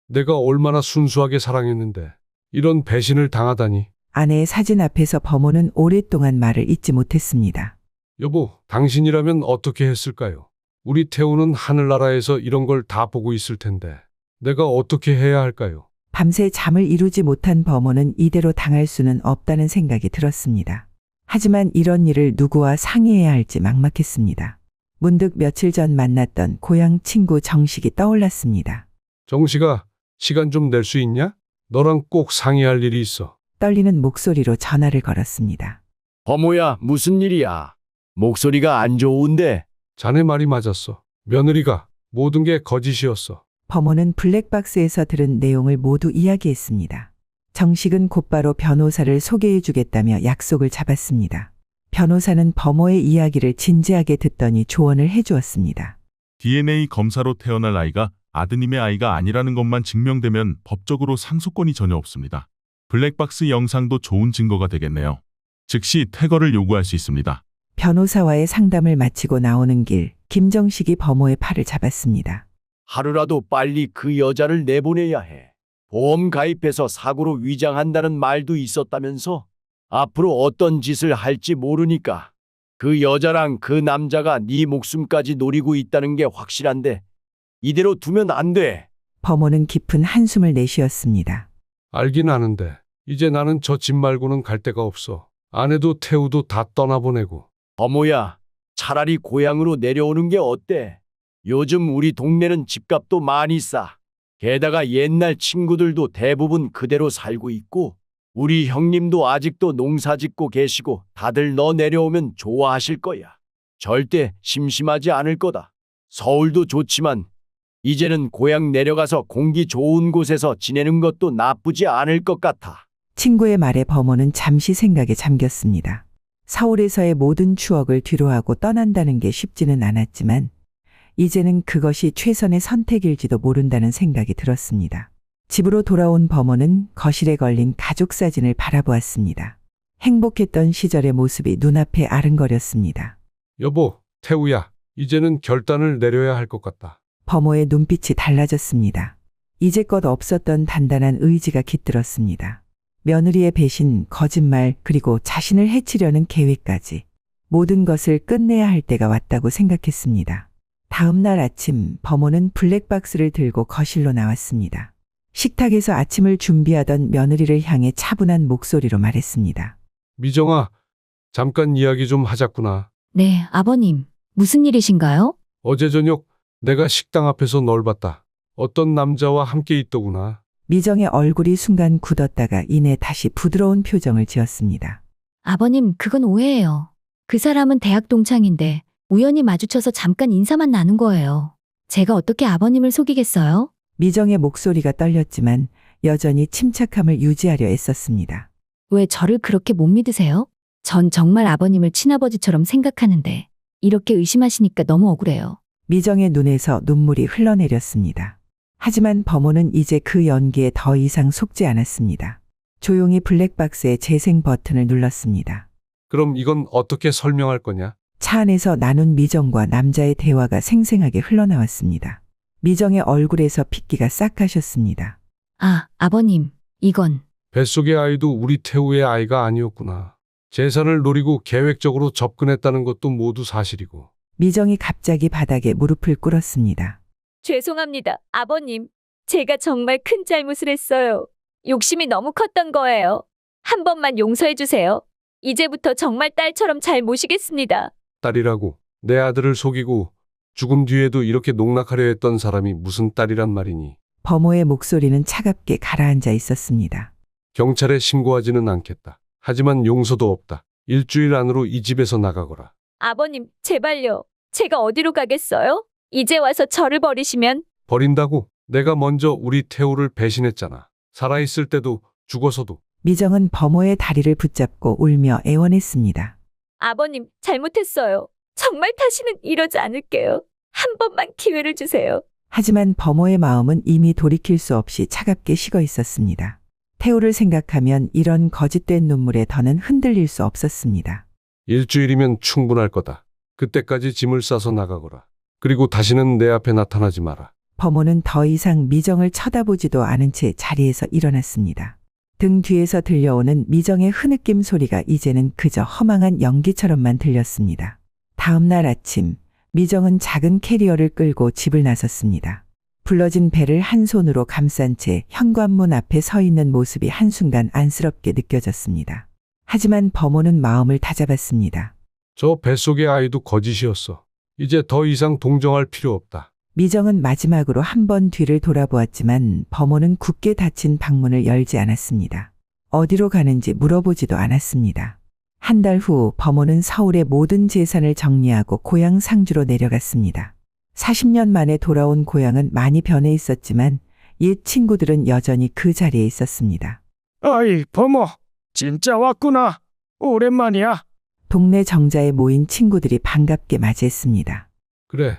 내가 얼마나 순수하게 사랑했는데 이런 배신을 당하다니. 아내의 사진 앞에서 범호는 오랫동안 말을 잇지 못했습니다. 여보, 당신이라면 어떻게 했을까요? 우리 태우는 하늘나라에서 이런 걸 다 보고 있을 텐데 내가 어떻게 해야 할까요? 밤새 잠을 이루지 못한 범호는 이대로 당할 수는 없다는 생각이 들었습니다. 하지만 이런 일을 누구와 상의해야 할지 막막했습니다. 문득 며칠 전 만났던 고향 친구 정식이 떠올랐습니다. 정식아, 시간 좀 낼 수 있냐? 너랑 꼭 상의할 일이 있어. 떨리는 목소리로 전화를 걸었습니다. 범호야, 무슨 일이야? 목소리가 안 좋은데. 자네 말이 맞았어. 며느리가 모든 게 거짓이었어. 범호는 블랙박스에서 들은 내용을 모두 이야기했습니다. 정식은 곧바로 변호사를 소개해 주겠다며 약속을 잡았습니다. 변호사는 범호의 이야기를 진지하게 듣더니 조언을 해 주었습니다. DNA 검사로 태어날 아이가 아드님의 아이가 아니라는 것만 증명되면 법적으로 상소권이 전혀 없습니다. 블랙박스 영상도 좋은 증거가 되겠네요. 즉시 퇴거를 요구할 수 있습니다. 변호사와의 상담을 마치고 나오는 길, 김정식이 범호의 팔을 잡았습니다. 하루라도 빨리 그 여자를 내보내야 해. 보험 가입해서 사고로 위장한다는 말도 있었다면서? 앞으로 어떤 짓을 할지 모르니까. 그 여자랑 그 남자가 네 목숨까지 노리고 있다는 게 확실한데 이대로 두면 안 돼. 범호는 깊은 한숨을 내쉬었습니다. 알긴 아는데 이제 나는 저 집 말고는 갈 데가 없어. 아내도 태우도 다 떠나보내고. 어머야, 차라리 고향으로 내려오는 게 어때? 요즘 우리 동네는 집값도 많이 싸. 게다가 옛날 친구들도 대부분 그대로 살고 있고, 우리 형님도 아직도 농사 짓고 계시고 다들 너 내려오면 좋아하실 거야. 절대 심심하지 않을 거다. 서울도 좋지만 이제는 고향 내려가서 공기 좋은 곳에서 지내는 것도 나쁘지 않을 것 같아. 친구의 말에 범호는 잠시 생각에 잠겼습니다. 서울에서의 모든 추억을 뒤로하고 떠난다는 게 쉽지는 않았지만 이제는 그것이 최선의 선택일지도 모른다는 생각이 들었습니다. 집으로 돌아온 범호는 거실에 걸린 가족 사진을 바라보았습니다. 행복했던 시절의 모습이 눈앞에 아른거렸습니다. 여보, 태우야, 이제는 결단을 내려야 할 것 같다. 범호의 눈빛이 달라졌습니다. 이제껏 없었던 단단한 의지가 깃들었습니다. 며느리의 배신, 거짓말, 그리고 자신을 해치려는 계획까지 모든 것을 끝내야 할 때가 왔다고 생각했습니다. 다음 날 아침 범호는 블랙박스를 들고 거실로 나왔습니다. 식탁에서 아침을 준비하던 며느리를 향해 차분한 목소리로 말했습니다. 미정아, 잠깐 이야기 좀 하자꾸나. 네, 아버님. 무슨 일이신가요? 어제 저녁 내가 식당 앞에서 널 봤다. 어떤 남자와 함께 있더구나. 미정의 얼굴이 순간 굳었다가 이내 다시 부드러운 표정을 지었습니다. 아버님, 그건 오해예요. 그 사람은 대학 동창인데 우연히 마주쳐서 잠깐 인사만 나눈 거예요. 제가 어떻게 아버님을 속이겠어요? 미정의 목소리가 떨렸지만 여전히 침착함을 유지하려 애썼습니다. 왜 저를 그렇게 못 믿으세요? 전 정말 아버님을 친아버지처럼 생각하는데 이렇게 의심하시니까 너무 억울해요. 미정의 눈에서 눈물이 흘러내렸습니다. 하지만 범호는 이제 그 연기에 더 이상 속지 않았습니다. 조용히 블랙박스의 재생 버튼을 눌렀습니다. 그럼 이건 어떻게 설명할 거냐? 차 안에서 나눈 미정과 남자의 대화가 생생하게 흘러나왔습니다. 미정의 얼굴에서 핏기가 싹 가셨습니다. 아, 아버님, 이건 뱃속의 아이도 우리 태우의 아이가 아니었구나. 재산을 노리고 계획적으로 접근했다는 것도 모두 사실이고. 미정이 갑자기 바닥에 무릎을 꿇었습니다. 죄송합니다, 아버님. 제가 정말 큰 잘못을 했어요. 욕심이 너무 컸던 거예요. 한 번만 용서해 주세요. 이제부터 정말 딸처럼 잘 모시겠습니다. 딸이라고 내 아들을 속이고 죽음 뒤에도 이렇게 농락하려 했던 사람이 무슨 딸이란 말이니. 범호의 목소리는 차갑게 가라앉아 있었습니다. 경찰에 신고하지는 않겠다. 하지만 용서도 없다. 일주일 안으로 이 집에서 나가거라. 아버님, 제발요. 제가 어디로 가겠어요? 이제 와서 저를 버리시면 버린다고? 내가 먼저 우리 태우를 배신했잖아. 살아있을 때도 죽어서도. 미정은 범호의 다리를 붙잡고 울며 애원했습니다. 아버님, 잘못했어요. 정말 다시는 이러지 않을게요. 한 번만 기회를 주세요. 하지만 범호의 마음은 이미 돌이킬 수 없이 차갑게 식어 있었습니다. 태우를 생각하면 이런 거짓된 눈물에 더는 흔들릴 수 없었습니다. 일주일이면 충분할 거다. 그때까지 짐을 싸서 나가거라. 그리고 다시는 내 앞에 나타나지 마라. 범호는 더 이상 미정을 쳐다보지도 않은 채 자리에서 일어났습니다. 등 뒤에서 들려오는 미정의 흐느낌 소리가 이제는 그저 허망한 연기처럼만 들렸습니다. 다음 날 아침, 미정은 작은 캐리어를 끌고 집을 나섰습니다. 불러진 배를 한 손으로 감싼 채 현관문 앞에 서 있는 모습이 한순간 안쓰럽게 느껴졌습니다. 하지만 범호는 마음을 다잡았습니다. 저 뱃속의 아이도 거짓이었어. 이제 더 이상 동정할 필요 없다. 미정은 마지막으로 한 번 뒤를 돌아보았지만 범호는 굳게 닫힌 방문을 열지 않았습니다. 어디로 가는지 물어보지도 않았습니다. 한 달 후 범호는 서울의 모든 재산을 정리하고 고향 상주로 내려갔습니다. 40년 만에 돌아온 고향은 많이 변해 있었지만 옛 친구들은 여전히 그 자리에 있었습니다. 어이, 범호. 진짜 왔구나. 오랜만이야. 동네 정자에 모인 친구들이 반갑게 맞이했습니다. 그래.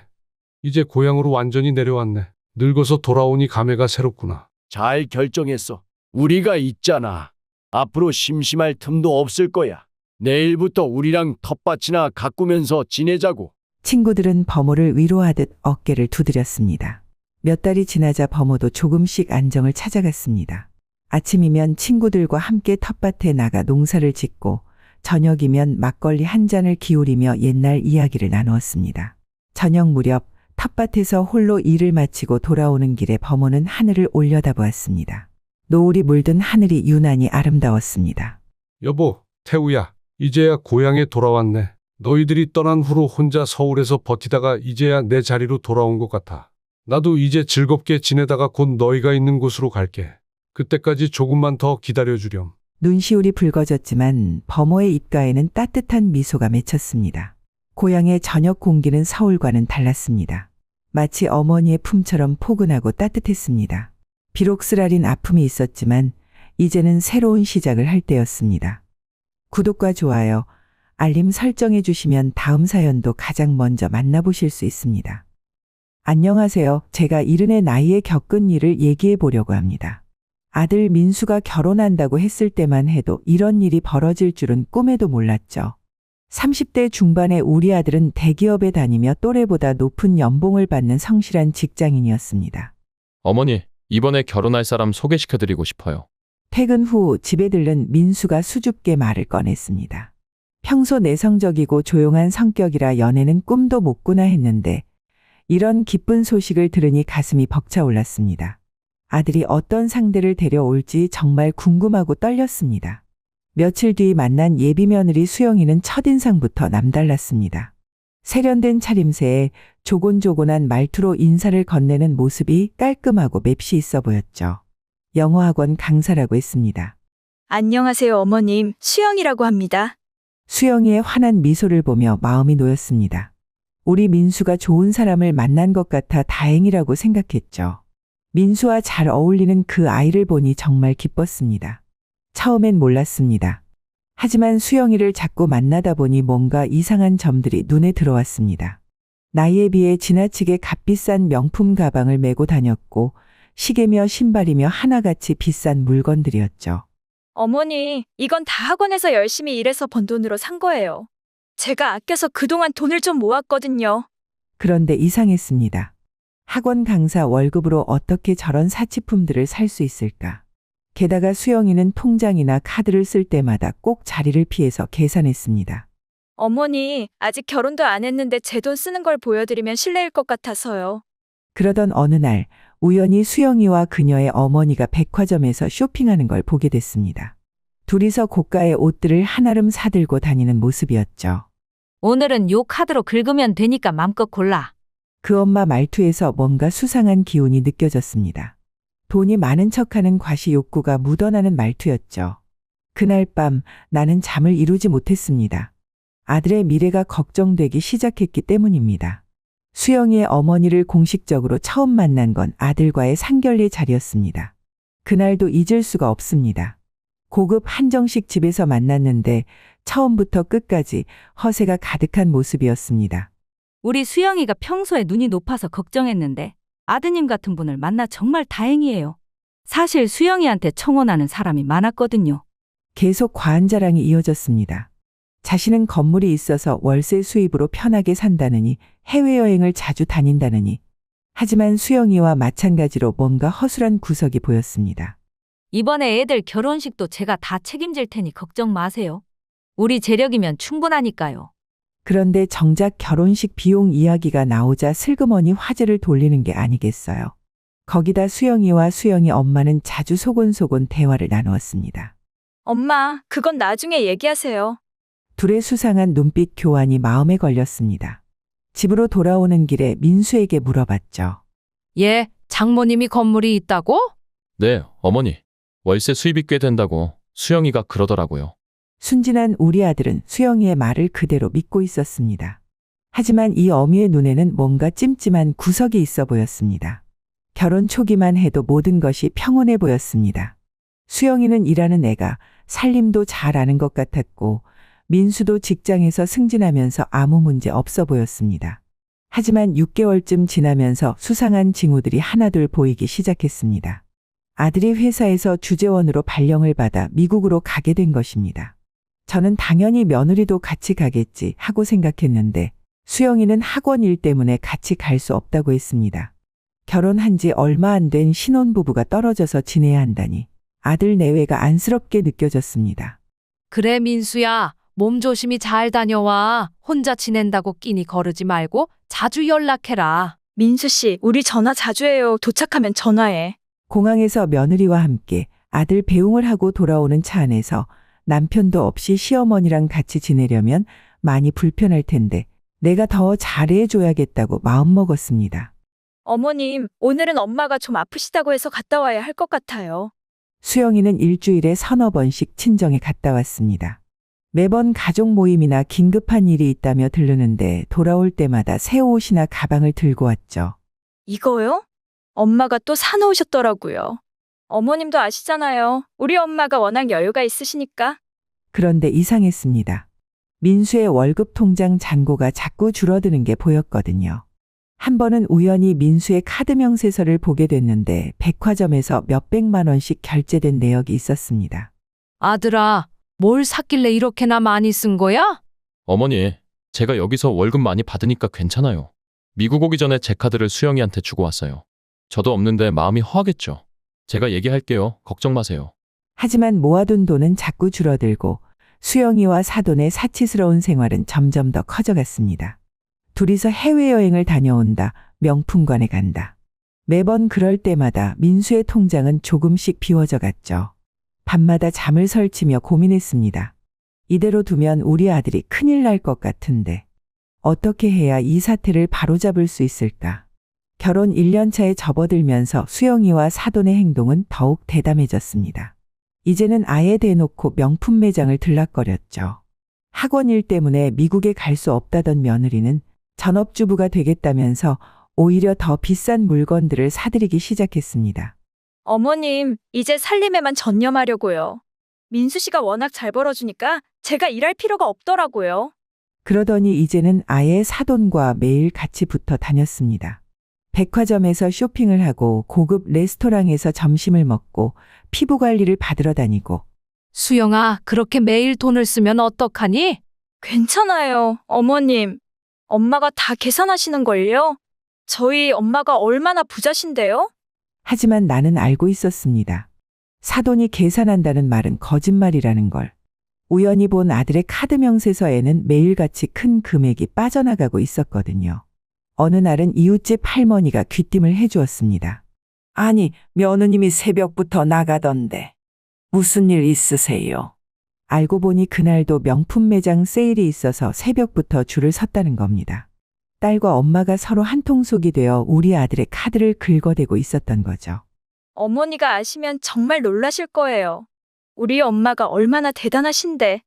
이제 고향으로 완전히 내려왔네. 늙어서 돌아오니 감회가 새롭구나. 잘 결정했어. 우리가 있잖아. 앞으로 심심할 틈도 없을 거야. 내일부터 우리랑 텃밭이나 가꾸면서 지내자고. 친구들은 범호를 위로하듯 어깨를 두드렸습니다. 몇 달이 지나자 범호도 조금씩 안정을 찾아갔습니다. 아침이면 친구들과 함께 텃밭에 나가 농사를 짓고 저녁이면 막걸리 한 잔을 기울이며 옛날 이야기를 나누었습니다. 저녁 무렵 텃밭에서 홀로 일을 마치고 돌아오는 길에 범호는 하늘을 올려다보았습니다. 노을이 물든 하늘이 유난히 아름다웠습니다. 여보, 태우야, 이제야 고향에 돌아왔네. 너희들이 떠난 후로 혼자 서울에서 버티다가 이제야 내 자리로 돌아온 것 같아. 나도 이제 즐겁게 지내다가 곧 너희가 있는 곳으로 갈게. 그때까지 조금만 더 기다려주렴. 눈시울이 붉어졌지만 범호의 입가에는 따뜻한 미소가 맺혔습니다. 고향의 저녁 공기는 서울과는 달랐습니다. 마치 어머니의 품처럼 포근하고 따뜻했습니다. 비록 쓰라린 아픔이 있었지만 이제는 새로운 시작을 할 때였습니다. 구독과 좋아요, 알림 설정해 주시면 다음 사연도 가장 먼저 만나보실 수 있습니다. 안녕하세요. 제가 70의 나이에 겪은 일을 얘기해 보려고 합니다. 아들 민수가 결혼한다고 했을 때만 해도 이런 일이 벌어질 줄은 꿈에도 몰랐죠. 30대 중반의 우리 아들은 대기업에 다니며 또래보다 높은 연봉을 받는 성실한 직장인이었습니다. 어머니, 이번에 결혼할 사람 소개시켜드리고 싶어요. 퇴근 후 집에 들른 민수가 수줍게 말을 꺼냈습니다. 평소 내성적이고 조용한 성격이라 연애는 꿈도 못 꾸나 했는데 이런 기쁜 소식을 들으니 가슴이 벅차올랐습니다. 아들이 어떤 상대를 데려올지 정말 궁금하고 떨렸습니다. 며칠 뒤 만난 예비 며느리 수영이는 첫인상부터 남달랐습니다. 세련된 차림새에 조곤조곤한 말투로 인사를 건네는 모습이 깔끔하고 맵시 있어 보였죠. 영어학원 강사라고 했습니다. 안녕하세요, 어머님. 수영이라고 합니다. 수영이의 환한 미소를 보며 마음이 놓였습니다. 우리 민수가 좋은 사람을 만난 것 같아 다행이라고 생각했죠. 민수와 잘 어울리는 그 아이를 보니 정말 기뻤습니다. 처음엔 몰랐습니다. 하지만 수영이를 자꾸 만나다 보니 뭔가 이상한 점들이 눈에 들어왔습니다. 나이에 비해 지나치게 값비싼 명품 가방을 메고 다녔고 시계며 신발이며 하나같이 비싼 물건들이었죠. 어머니, 이건 다 학원에서 열심히 일해서 번 돈으로 산 거예요. 제가 아껴서 그동안 돈을 좀 모았거든요. 그런데 이상했습니다. 학원 강사 월급으로 어떻게 저런 사치품들을 살 수 있을까? 게다가 수영이는 통장이나 카드를 쓸 때마다 꼭 자리를 피해서 계산했습니다. 어머니, 아직 결혼도 안 했는데 제 돈 쓰는 걸 보여드리면 실례일 것 같아서요. 그러던 어느 날 우연히 수영이와 그녀의 어머니가 백화점에서 쇼핑하는 걸 보게 됐습니다. 둘이서 고가의 옷들을 한아름 사들고 다니는 모습이었죠. 오늘은 요 카드로 긁으면 되니까 맘껏 골라. 그 엄마 말투에서 뭔가 수상한 기운이 느껴졌습니다. 돈이 많은 척하는 과시 욕구가 묻어나는 말투였죠. 그날 밤 나는 잠을 이루지 못했습니다. 아들의 미래가 걱정되기 시작했기 때문입니다. 수영이의 어머니를 공식적으로 처음 만난 건 아들과의 상견례 자리였습니다. 그날도 잊을 수가 없습니다. 고급 한정식 집에서 만났는데 처음부터 끝까지 허세가 가득한 모습이었습니다. 우리 수영이가 평소에 눈이 높아서 걱정했는데 아드님 같은 분을 만나 정말 다행이에요. 사실 수영이한테 청혼하는 사람이 많았거든요. 계속 과한 자랑이 이어졌습니다. 자신은 건물이 있어서 월세 수입으로 편하게 산다느니 해외여행을 자주 다닌다느니 하지만 수영이와 마찬가지로 뭔가 허술한 구석이 보였습니다. 이번에 애들 결혼식도 제가 다 책임질 테니 걱정 마세요. 우리 재력이면 충분하니까요. 그런데 정작 결혼식 비용 이야기가 나오자 슬그머니 화제를 돌리는 게 아니겠어요. 거기다 수영이와 수영이 엄마는 자주 소곤소곤 대화를 나누었습니다. 엄마, 그건 나중에 얘기하세요. 둘의 수상한 눈빛 교환이 마음에 걸렸습니다. 집으로 돌아오는 길에 민수에게 물어봤죠. 예, 장모님이 건물이 있다고? 네, 어머니. 월세 수입이 꽤 된다고 수영이가 그러더라고요. 순진한 우리 아들은 수영이의 말을 그대로 믿고 있었습니다. 하지만 이 어미의 눈에는 뭔가 찜찜한 구석이 있어 보였습니다. 결혼 초기만 해도 모든 것이 평온해 보였습니다. 수영이는 일하는 애가 살림도 잘 아는 것 같았고 민수도 직장에서 승진하면서 아무 문제 없어 보였습니다. 하지만 6개월쯤 지나면서 수상한 징후들이 하나둘 보이기 시작했습니다. 아들이 회사에서 주재원으로 발령을 받아 미국으로 가게 된 것입니다. 저는 당연히 며느리도 같이 가겠지 하고 생각했는데 수영이는 학원 일 때문에 같이 갈 수 없다고 했습니다. 결혼한 지 얼마 안 된 신혼부부가 떨어져서 지내야 한다니 아들 내외가 안쓰럽게 느껴졌습니다. 그래, 민수야. 몸 조심히 잘 다녀와. 혼자 지낸다고 끼니 거르지 말고 자주 연락해라. 민수 씨, 우리 전화 자주 해요. 도착하면 전화해. 공항에서 며느리와 함께 아들 배웅을 하고 돌아오는 차 안에서 남편도 없이 시어머니랑 같이 지내려면 많이 불편할 텐데 내가 더 잘해줘야겠다고 마음먹었습니다. 어머님, 오늘은 엄마가 좀 아프시다고 해서 갔다 와야 할 것 같아요. 수영이는 일주일에 서너 번씩 친정에 갔다 왔습니다. 매번 가족 모임이나 긴급한 일이 있다며 들르는데 돌아올 때마다 새 옷이나 가방을 들고 왔죠. 이거요? 엄마가 또 사놓으셨더라고요. 어머님도 아시잖아요. 우리 엄마가 워낙 여유가 있으시니까. 그런데 이상했습니다. 민수의 월급 통장 잔고가 자꾸 줄어드는 게 보였거든요. 한 번은 우연히 민수의 카드 명세서를 보게 됐는데 백화점에서 몇백만 원씩 결제된 내역이 있었습니다. 아들아, 뭘 샀길래 이렇게나 많이 쓴 거야? 어머니, 제가 여기서 월급 많이 받으니까 괜찮아요. 미국 오기 전에 제 카드를 수영이한테 주고 왔어요. 저도 없는데 마음이 허하겠죠. 제가 얘기할게요. 걱정 마세요. 하지만 모아둔 돈은 자꾸 줄어들고 수영이와 사돈의 사치스러운 생활은 점점 더 커져갔습니다. 둘이서 해외여행을 다녀온다, 명품관에 간다. 매번 그럴 때마다 민수의 통장은 조금씩 비워져 갔죠. 밤마다 잠을 설치며 고민했습니다. 이대로 두면 우리 아들이 큰일 날 것 같은데 어떻게 해야 이 사태를 바로잡을 수 있을까? 결혼 1년 차에 접어들면서 수영이와 사돈의 행동은 더욱 대담해졌습니다. 이제는 아예 대놓고 명품 매장을 들락거렸죠. 학원 일 때문에 미국에 갈 수 없다던 며느리는 전업주부가 되겠다면서 오히려 더 비싼 물건들을 사들이기 시작했습니다. 어머님, 이제 살림에만 전념하려고요. 민수 씨가 워낙 잘 벌어주니까 제가 일할 필요가 없더라고요. 그러더니 이제는 아예 사돈과 매일 같이 붙어 다녔습니다. 백화점에서 쇼핑을 하고 고급 레스토랑에서 점심을 먹고 피부 관리를 받으러 다니고. 수영아, 그렇게 매일 돈을 쓰면 어떡하니? 괜찮아요, 어머님. 엄마가 다 계산하시는걸요? 저희 엄마가 얼마나 부자신데요? 하지만 나는 알고 있었습니다. 사돈이 계산한다는 말은 거짓말이라는 걸. 우연히 본 아들의 카드 명세서에는 매일같이 큰 금액이 빠져나가고 있었거든요. 어느 날은 이웃집 할머니가 귀띔을 해주었습니다. 아니, 며느님이 새벽부터 나가던데 무슨 일 있으세요? 알고 보니 그날도 명품 매장 세일이 있어서 새벽부터 줄을 섰다는 겁니다. 딸과 엄마가 서로 한통속이 되어 우리 아들의 카드를 긁어대고 있었던 거죠. 어머니가 아시면 정말 놀라실 거예요. 우리 엄마가 얼마나 대단하신데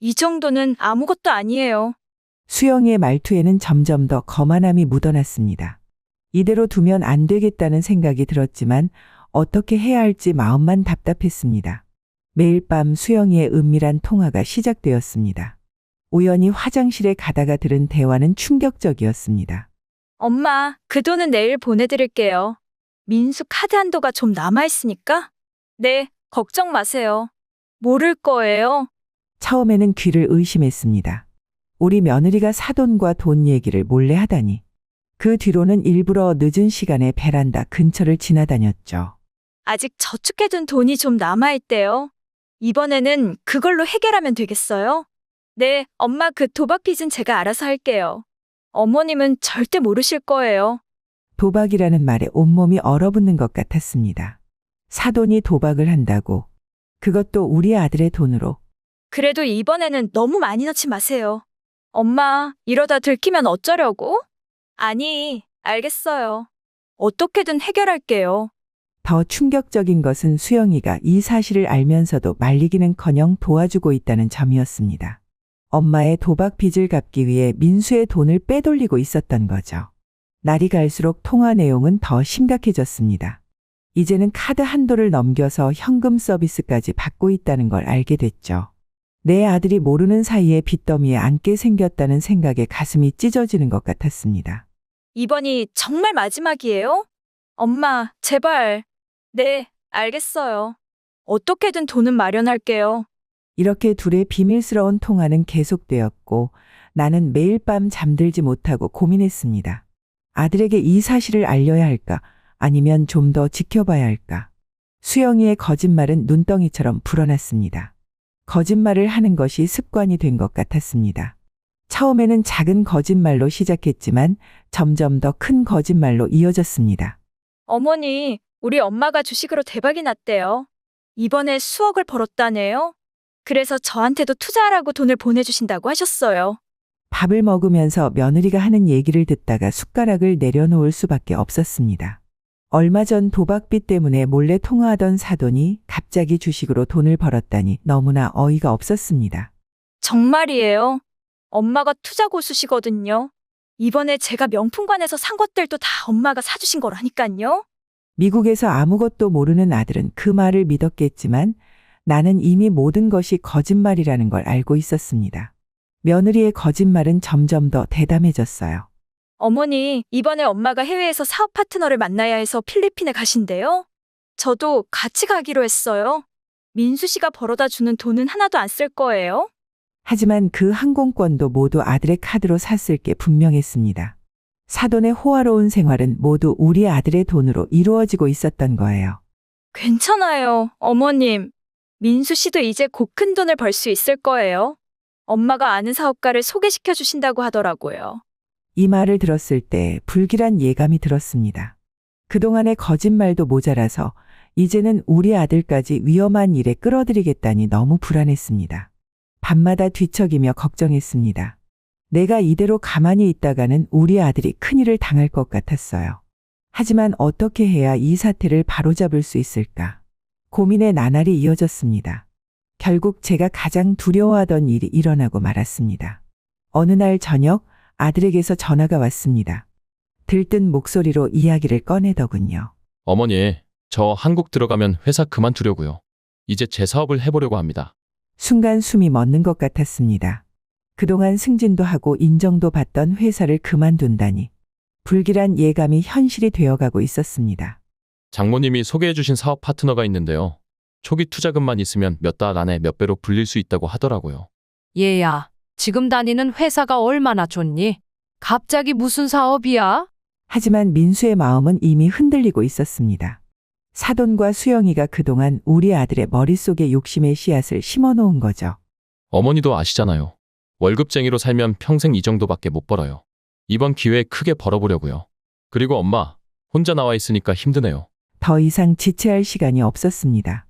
이 정도는 아무것도 아니에요. 수영이의 말투에는 점점 더 거만함이 묻어났습니다. 이대로 두면 안 되겠다는 생각이 들었지만 어떻게 해야 할지 마음만 답답했습니다. 매일 밤 수영이의 은밀한 통화가 시작되었습니다. 우연히 화장실에 가다가 들은 대화는 충격적이었습니다. 엄마, 그 돈은 내일 보내드릴게요. 민수 카드 한도가 좀 남아있으니까? 네, 걱정 마세요. 모를 거예요. 처음에는 귀를 의심했습니다. 우리 며느리가 사돈과 돈 얘기를 몰래 하다니. 그 뒤로는 일부러 늦은 시간에 베란다 근처를 지나다녔죠. 아직 저축해둔 돈이 좀 남아있대요. 이번에는 그걸로 해결하면 되겠어요? 네, 엄마 그 도박 빚은 제가 알아서 할게요. 어머님은 절대 모르실 거예요. 도박이라는 말에 온몸이 얼어붙는 것 같았습니다. 사돈이 도박을 한다고. 그것도 우리 아들의 돈으로. 그래도 이번에는 너무 많이 넣지 마세요. 엄마, 이러다 들키면 어쩌려고? 아니, 알겠어요. 어떻게든 해결할게요. 더 충격적인 것은 수영이가 이 사실을 알면서도 말리기는커녕 도와주고 있다는 점이었습니다. 엄마의 도박 빚을 갚기 위해 민수의 돈을 빼돌리고 있었던 거죠. 날이 갈수록 통화 내용은 더 심각해졌습니다. 이제는 카드 한도를 넘겨서 현금 서비스까지 받고 있다는 걸 알게 됐죠. 내 아들이 모르는 사이에 빚더미에 앉게 생겼다는 생각에 가슴이 찢어지는 것 같았습니다. 이번이 정말 마지막이에요? 엄마, 제발. 네, 알겠어요. 어떻게든 돈은 마련할게요. 이렇게 둘의 비밀스러운 통화는 계속되었고 나는 매일 밤 잠들지 못하고 고민했습니다. 아들에게 이 사실을 알려야 할까? 아니면 좀 더 지켜봐야 할까? 수영이의 거짓말은 눈덩이처럼 불어났습니다. 거짓말을 하는 것이 습관이 된 것 같았습니다. 처음에는 작은 거짓말로 시작했지만 점점 더 큰 거짓말로 이어졌습니다. 어머니, 우리 엄마가 주식으로 대박이 났대요. 이번에 수억을 벌었다네요. 그래서 저한테도 투자하라고 돈을 보내주신다고 하셨어요. 밥을 먹으면서 며느리가 하는 얘기를 듣다가 숟가락을 내려놓을 수밖에 없었습니다. 얼마 전 도박빚 때문에 몰래 통화하던 사돈이 갑자기 주식으로 돈을 벌었다니 너무나 어이가 없었습니다. 정말이에요. 엄마가 투자 고수시거든요. 이번에 제가 명품관에서 산 것들도 다 엄마가 사주신 거라니까요. 미국에서 아무것도 모르는 아들은 그 말을 믿었겠지만 나는 이미 모든 것이 거짓말이라는 걸 알고 있었습니다. 며느리의 거짓말은 점점 더 대담해졌어요. 어머니, 이번에 엄마가 해외에서 사업 파트너를 만나야 해서 필리핀에 가신대요. 저도 같이 가기로 했어요. 민수 씨가 벌어다 주는 돈은 하나도 안 쓸 거예요. 하지만 그 항공권도 모두 아들의 카드로 샀을 게 분명했습니다. 사돈의 호화로운 생활은 모두 우리 아들의 돈으로 이루어지고 있었던 거예요. 괜찮아요, 어머님. 민수 씨도 이제 곧 큰 돈을 벌 수 있을 거예요. 엄마가 아는 사업가를 소개시켜 주신다고 하더라고요. 이 말을 들었을 때 불길한 예감이 들었습니다. 그동안의 거짓말도 모자라서 이제는 우리 아들까지 위험한 일에 끌어들이겠다니 너무 불안했습니다. 밤마다 뒤척이며 걱정했습니다. 내가 이대로 가만히 있다가는 우리 아들이 큰일을 당할 것 같았어요. 하지만 어떻게 해야 이 사태를 바로잡을 수 있을까? 고민의 나날이 이어졌습니다. 결국 제가 가장 두려워하던 일이 일어나고 말았습니다. 어느 날 저녁 아들에게서 전화가 왔습니다. 들뜬 목소리로 이야기를 꺼내더군요. 어머니, 저 한국 들어가면 회사 그만두려고요. 이제 제 사업을 해보려고 합니다. 순간 숨이 멎는 것 같았습니다. 그동안 승진도 하고 인정도 받던 회사를 그만둔다니. 불길한 예감이 현실이 되어가고 있었습니다. 장모님이 소개해주신 사업 파트너가 있는데요. 초기 투자금만 있으면 몇 달 안에 몇 배로 불릴 수 있다고 하더라고요. 얘야, 지금 다니는 회사가 얼마나 좋니? 갑자기 무슨 사업이야? 하지만 민수의 마음은 이미 흔들리고 있었습니다. 사돈과 수영이가 그동안 우리 아들의 머릿속에 욕심의 씨앗을 심어놓은 거죠. 어머니도 아시잖아요. 월급쟁이로 살면 평생 이 정도밖에 못 벌어요. 이번 기회에 크게 벌어보려고요. 그리고 엄마, 혼자 나와 있으니까 힘드네요. 더 이상 지체할 시간이 없었습니다.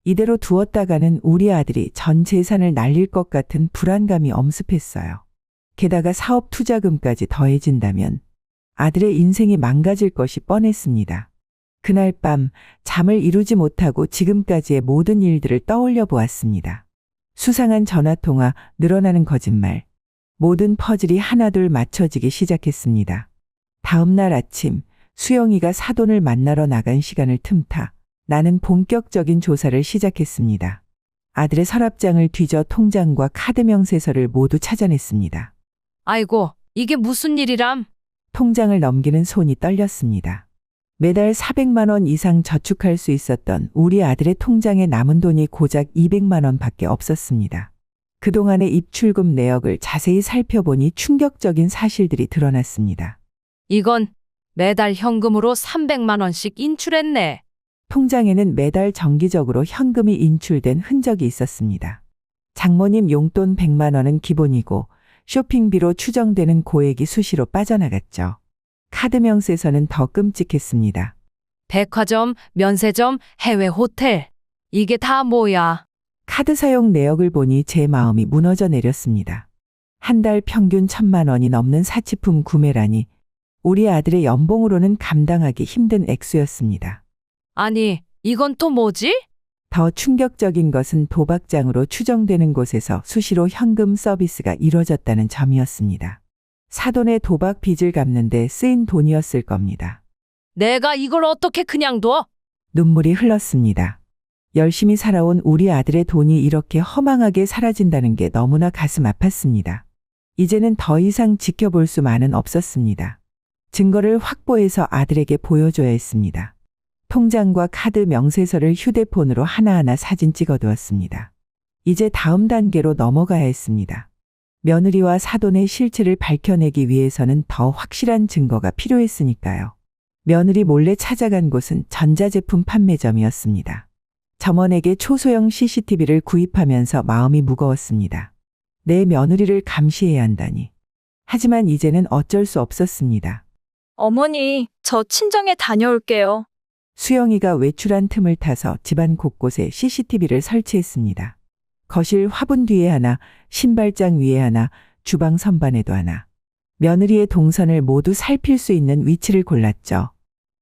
이대로 두었다가는 우리 아들이 전 재산을 날릴 것 같은 불안감이 엄습했어요. 게다가 사업 투자금까지 더해진다면 아들의 인생이 망가질 것이 뻔했습니다. 그날 밤 잠을 이루지 못하고 지금까지의 모든 일들을 떠올려 보았습니다. 수상한 전화통화, 늘어나는 거짓말. 모든 퍼즐이 하나둘 맞춰지기 시작했습니다. 다음 날 아침 수영이가 사돈을 만나러 나간 시간을 틈타 나는 본격적인 조사를 시작했습니다. 아들의 서랍장을 뒤져 통장과 카드 명세서를 모두 찾아냈습니다. 아이고, 이게 무슨 일이람? 통장을 넘기는 손이 떨렸습니다. 매달 400만 원 이상 저축할 수 있었던 우리 아들의 통장에 남은 돈이 고작 200만 원밖에 없었습니다. 그동안의 입출금 내역을 자세히 살펴보니 충격적인 사실들이 드러났습니다. 이건 매달 현금으로 300만 원씩 인출했네. 통장에는 매달 정기적으로 현금이 인출된 흔적이 있었습니다. 장모님 용돈 100만 원은 기본이고 쇼핑비로 추정되는 고액이 수시로 빠져나갔죠. 카드 명세서는 더 끔찍했습니다. 백화점, 면세점, 해외 호텔. 이게 다 뭐야? 카드 사용 내역을 보니 제 마음이 무너져 내렸습니다. 한 달 평균 1,000만 원이 넘는 사치품 구매라니 우리 아들의 연봉으로는 감당하기 힘든 액수였습니다. 아니, 이건 또 뭐지? 더 충격적인 것은 도박장으로 추정되는 곳에서 수시로 현금 서비스가 이뤄졌다는 점이었습니다. 사돈의 도박 빚을 갚는 데 쓰인 돈이었을 겁니다. 내가 이걸 어떻게 그냥 둬? 눈물이 흘렀습니다. 열심히 살아온 우리 아들의 돈이 이렇게 허망하게 사라진다는 게 너무나 가슴 아팠습니다. 이제는 더 이상 지켜볼 수만은 없었습니다. 증거를 확보해서 아들에게 보여줘야 했습니다. 통장과 카드 명세서를 휴대폰으로 하나하나 사진 찍어두었습니다. 이제 다음 단계로 넘어가야 했습니다. 며느리와 사돈의 실체를 밝혀내기 위해서는 더 확실한 증거가 필요했으니까요. 며느리 몰래 찾아간 곳은 전자제품 판매점이었습니다. 점원에게 초소형 CCTV를 구입하면서 마음이 무거웠습니다. 내 며느리를 감시해야 한다니. 하지만 이제는 어쩔 수 없었습니다. 어머니, 저 친정에 다녀올게요. 수영이가 외출한 틈을 타서 집안 곳곳에 CCTV를 설치했습니다. 거실 화분 뒤에 하나, 신발장 위에 하나, 주방 선반에도 하나. 며느리의 동선을 모두 살필 수 있는 위치를 골랐죠.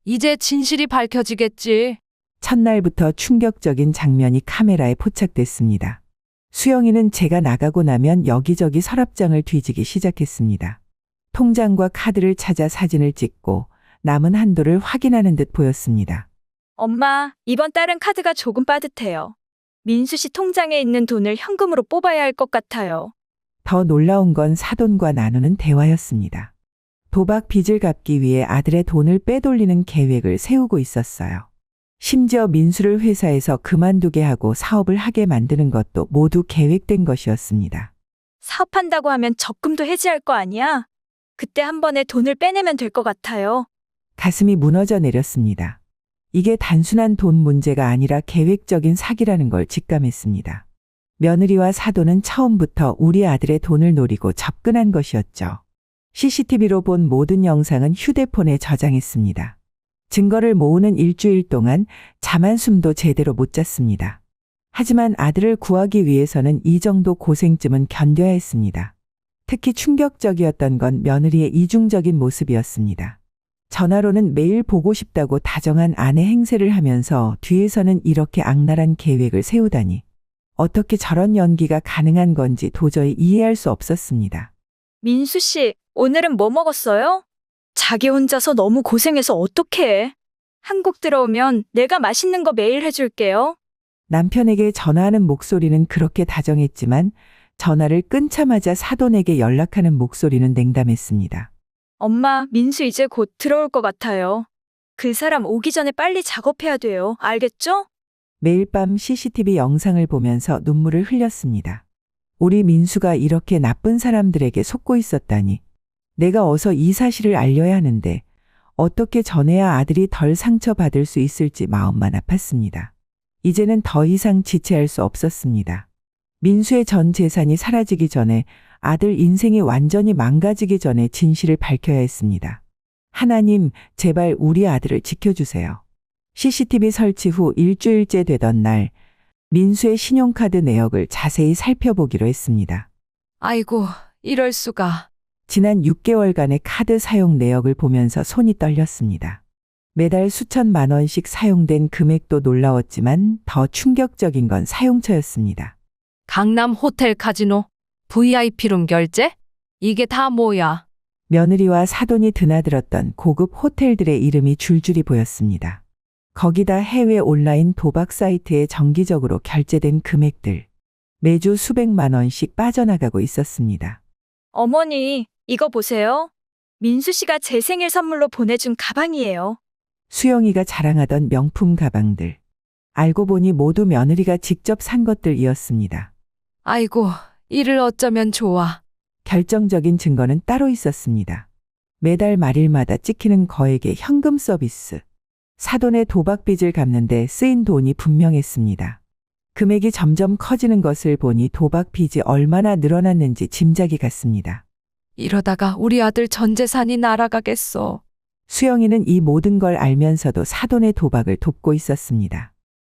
이제 진실이 밝혀지겠지. 첫날부터 충격적인 장면이 카메라에 포착됐습니다. 수영이는 제가 나가고 나면 여기저기 서랍장을 뒤지기 시작했습니다. 통장과 카드를 찾아 사진을 찍고 남은 한도를 확인하는 듯 보였습니다. 엄마, 이번 달은 카드가 조금 빠듯해요. 민수 씨 통장에 있는 돈을 현금으로 뽑아야 할 것 같아요. 더 놀라운 건 사돈과 나누는 대화였습니다. 도박 빚을 갚기 위해 아들의 돈을 빼돌리는 계획을 세우고 있었어요. 심지어 민수를 회사에서 그만두게 하고 사업을 하게 만드는 것도 모두 계획된 것이었습니다. 사업한다고 하면 적금도 해지할 거 아니야? 그때 한 번에 돈을 빼내면 될 것 같아요. 가슴이 무너져 내렸습니다. 이게 단순한 돈 문제가 아니라 계획적인 사기라는 걸 직감했습니다. 며느리와 사돈은 처음부터 우리 아들의 돈을 노리고 접근한 것이었죠. CCTV로 본 모든 영상은 휴대폰에 저장했습니다. 증거를 모으는 일주일 동안 잠 한숨도 제대로 못 잤습니다. 하지만 아들을 구하기 위해서는 이 정도 고생쯤은 견뎌야 했습니다. 특히 충격적이었던 건 며느리의 이중적인 모습이었습니다. 전화로는 매일 보고 싶다고 다정한 아내 행세를 하면서 뒤에서는 이렇게 악랄한 계획을 세우다니. 어떻게 저런 연기가 가능한 건지 도저히 이해할 수 없었습니다. 민수 씨, 오늘은 뭐 먹었어요? 자기 혼자서 너무 고생해서 어떡해. 한국 들어오면 내가 맛있는 거 매일 해줄게요. 남편에게 전화하는 목소리는 그렇게 다정했지만 전화를 끊자마자 사돈에게 연락하는 목소리는 냉담했습니다. 엄마, 민수 이제 곧 들어올 것 같아요. 그 사람 오기 전에 빨리 작업해야 돼요. 알겠죠? 매일 밤 CCTV 영상을 보면서 눈물을 흘렸습니다. 우리 민수가 이렇게 나쁜 사람들에게 속고 있었다니. 내가 어서 이 사실을 알려야 하는데 어떻게 전해야 아들이 덜 상처받을 수 있을지 마음만 아팠습니다. 이제는 더 이상 지체할 수 없었습니다. 민수의 전 재산이 사라지기 전에 아들 인생이 완전히 망가지기 전에 진실을 밝혀야 했습니다. 하나님, 제발 우리 아들을 지켜주세요. CCTV 설치 후 일주일째 되던 날, 민수의 신용카드 내역을 자세히 살펴보기로 했습니다. 아이고, 이럴 수가. 지난 6개월간의 카드 사용 내역을 보면서 손이 떨렸습니다. 매달 수천만 원씩 사용된 금액도 놀라웠지만 더 충격적인 건 사용처였습니다. 강남 호텔 카지노, VIP룸 결제? 이게 다 뭐야? 며느리와 사돈이 드나들었던 고급 호텔들의 이름이 줄줄이 보였습니다. 거기다 해외 온라인 도박 사이트에 정기적으로 결제된 금액들. 매주 수백만 원씩 빠져나가고 있었습니다. 어머니, 이거 보세요. 민수 씨가 제 생일 선물로 보내준 가방이에요. 수영이가 자랑하던 명품 가방들. 알고 보니 모두 며느리가 직접 산 것들이었습니다. 아이고, 이를 어쩌면 좋아. 결정적인 증거는 따로 있었습니다. 매달 말일마다 찍히는 거액의 현금 서비스. 사돈의 도박 빚을 갚는데 쓰인 돈이 분명했습니다. 금액이 점점 커지는 것을 보니 도박 빚이 얼마나 늘어났는지 짐작이 갔습니다. 이러다가 우리 아들 전 재산이 날아가겠어. 수영이는 이 모든 걸 알면서도 사돈의 도박을 돕고 있었습니다.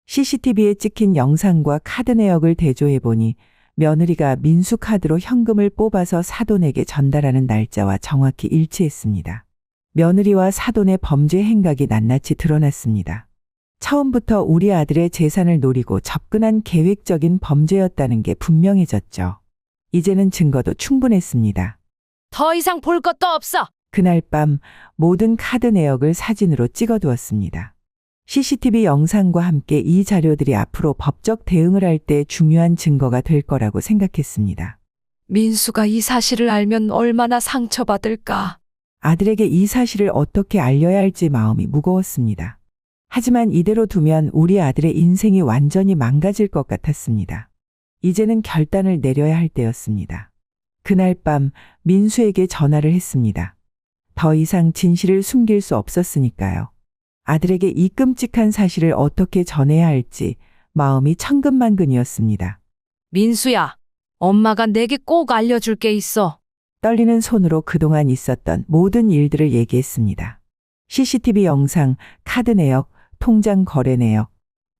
CCTV에 찍힌 영상과 카드 내역을 대조해보니 며느리가 민수 카드로 현금을 뽑아서 사돈에게 전달하는 날짜와 정확히 일치했습니다. 며느리와 사돈의 범죄 행각이 낱낱이 드러났습니다. 처음부터 우리 아들의 재산을 노리고 접근한 계획적인 범죄였다는 게 분명해졌죠. 이제는 증거도 충분했습니다. 더 이상 볼 것도 없어. 그날 밤 모든 카드 내역을 사진으로 찍어두었습니다. CCTV 영상과 함께 이 자료들이 앞으로 법적 대응을 할 때 중요한 증거가 될 거라고 생각했습니다. 민수가 이 사실을 알면 얼마나 상처받을까. 아들에게 이 사실을 어떻게 알려야 할지 마음이 무거웠습니다. 하지만 이대로 두면 우리 아들의 인생이 완전히 망가질 것 같았습니다. 이제는 결단을 내려야 할 때였습니다. 그날 밤 민수에게 전화를 했습니다. 더 이상 진실을 숨길 수 없었으니까요. 아들에게 이 끔찍한 사실을 어떻게 전해야 할지 마음이 천근만근이었습니다. 민수야, 엄마가 내게 꼭 알려줄 게 있어. 떨리는 손으로 그동안 있었던 모든 일들을 얘기했습니다. CCTV 영상, 카드 내역, 통장 거래 내역,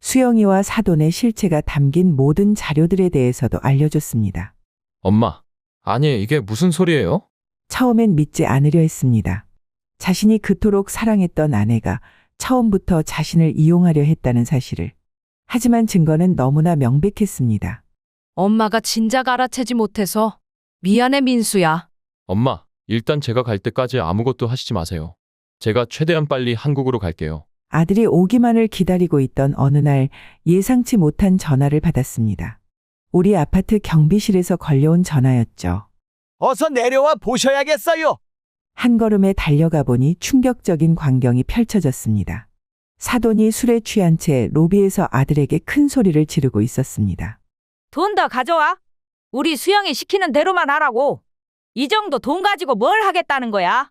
수영이와 사돈의 실체가 담긴 모든 자료들에 대해서도 알려줬습니다. 엄마, 아니 이게 무슨 소리예요? 처음엔 믿지 않으려 했습니다. 자신이 그토록 사랑했던 아내가 처음부터 자신을 이용하려 했다는 사실을. 하지만 증거는 너무나 명백했습니다. 엄마가 진작 알아채지 못해서 미안해 민수야. 엄마, 일단 제가 갈 때까지 아무것도 하시지 마세요. 제가 최대한 빨리 한국으로 갈게요. 아들이 오기만을 기다리고 있던 어느 날 예상치 못한 전화를 받았습니다. 우리 아파트 경비실에서 걸려온 전화였죠. 어서 내려와 보셔야겠어요. 한 걸음에 달려가 보니 충격적인 광경이 펼쳐졌습니다. 사돈이 술에 취한 채 로비에서 아들에게 큰 소리를 지르고 있었습니다. 돈 더 가져와. 우리 수영이 시키는 대로만 하라고. 이 정도 돈 가지고 뭘 하겠다는 거야?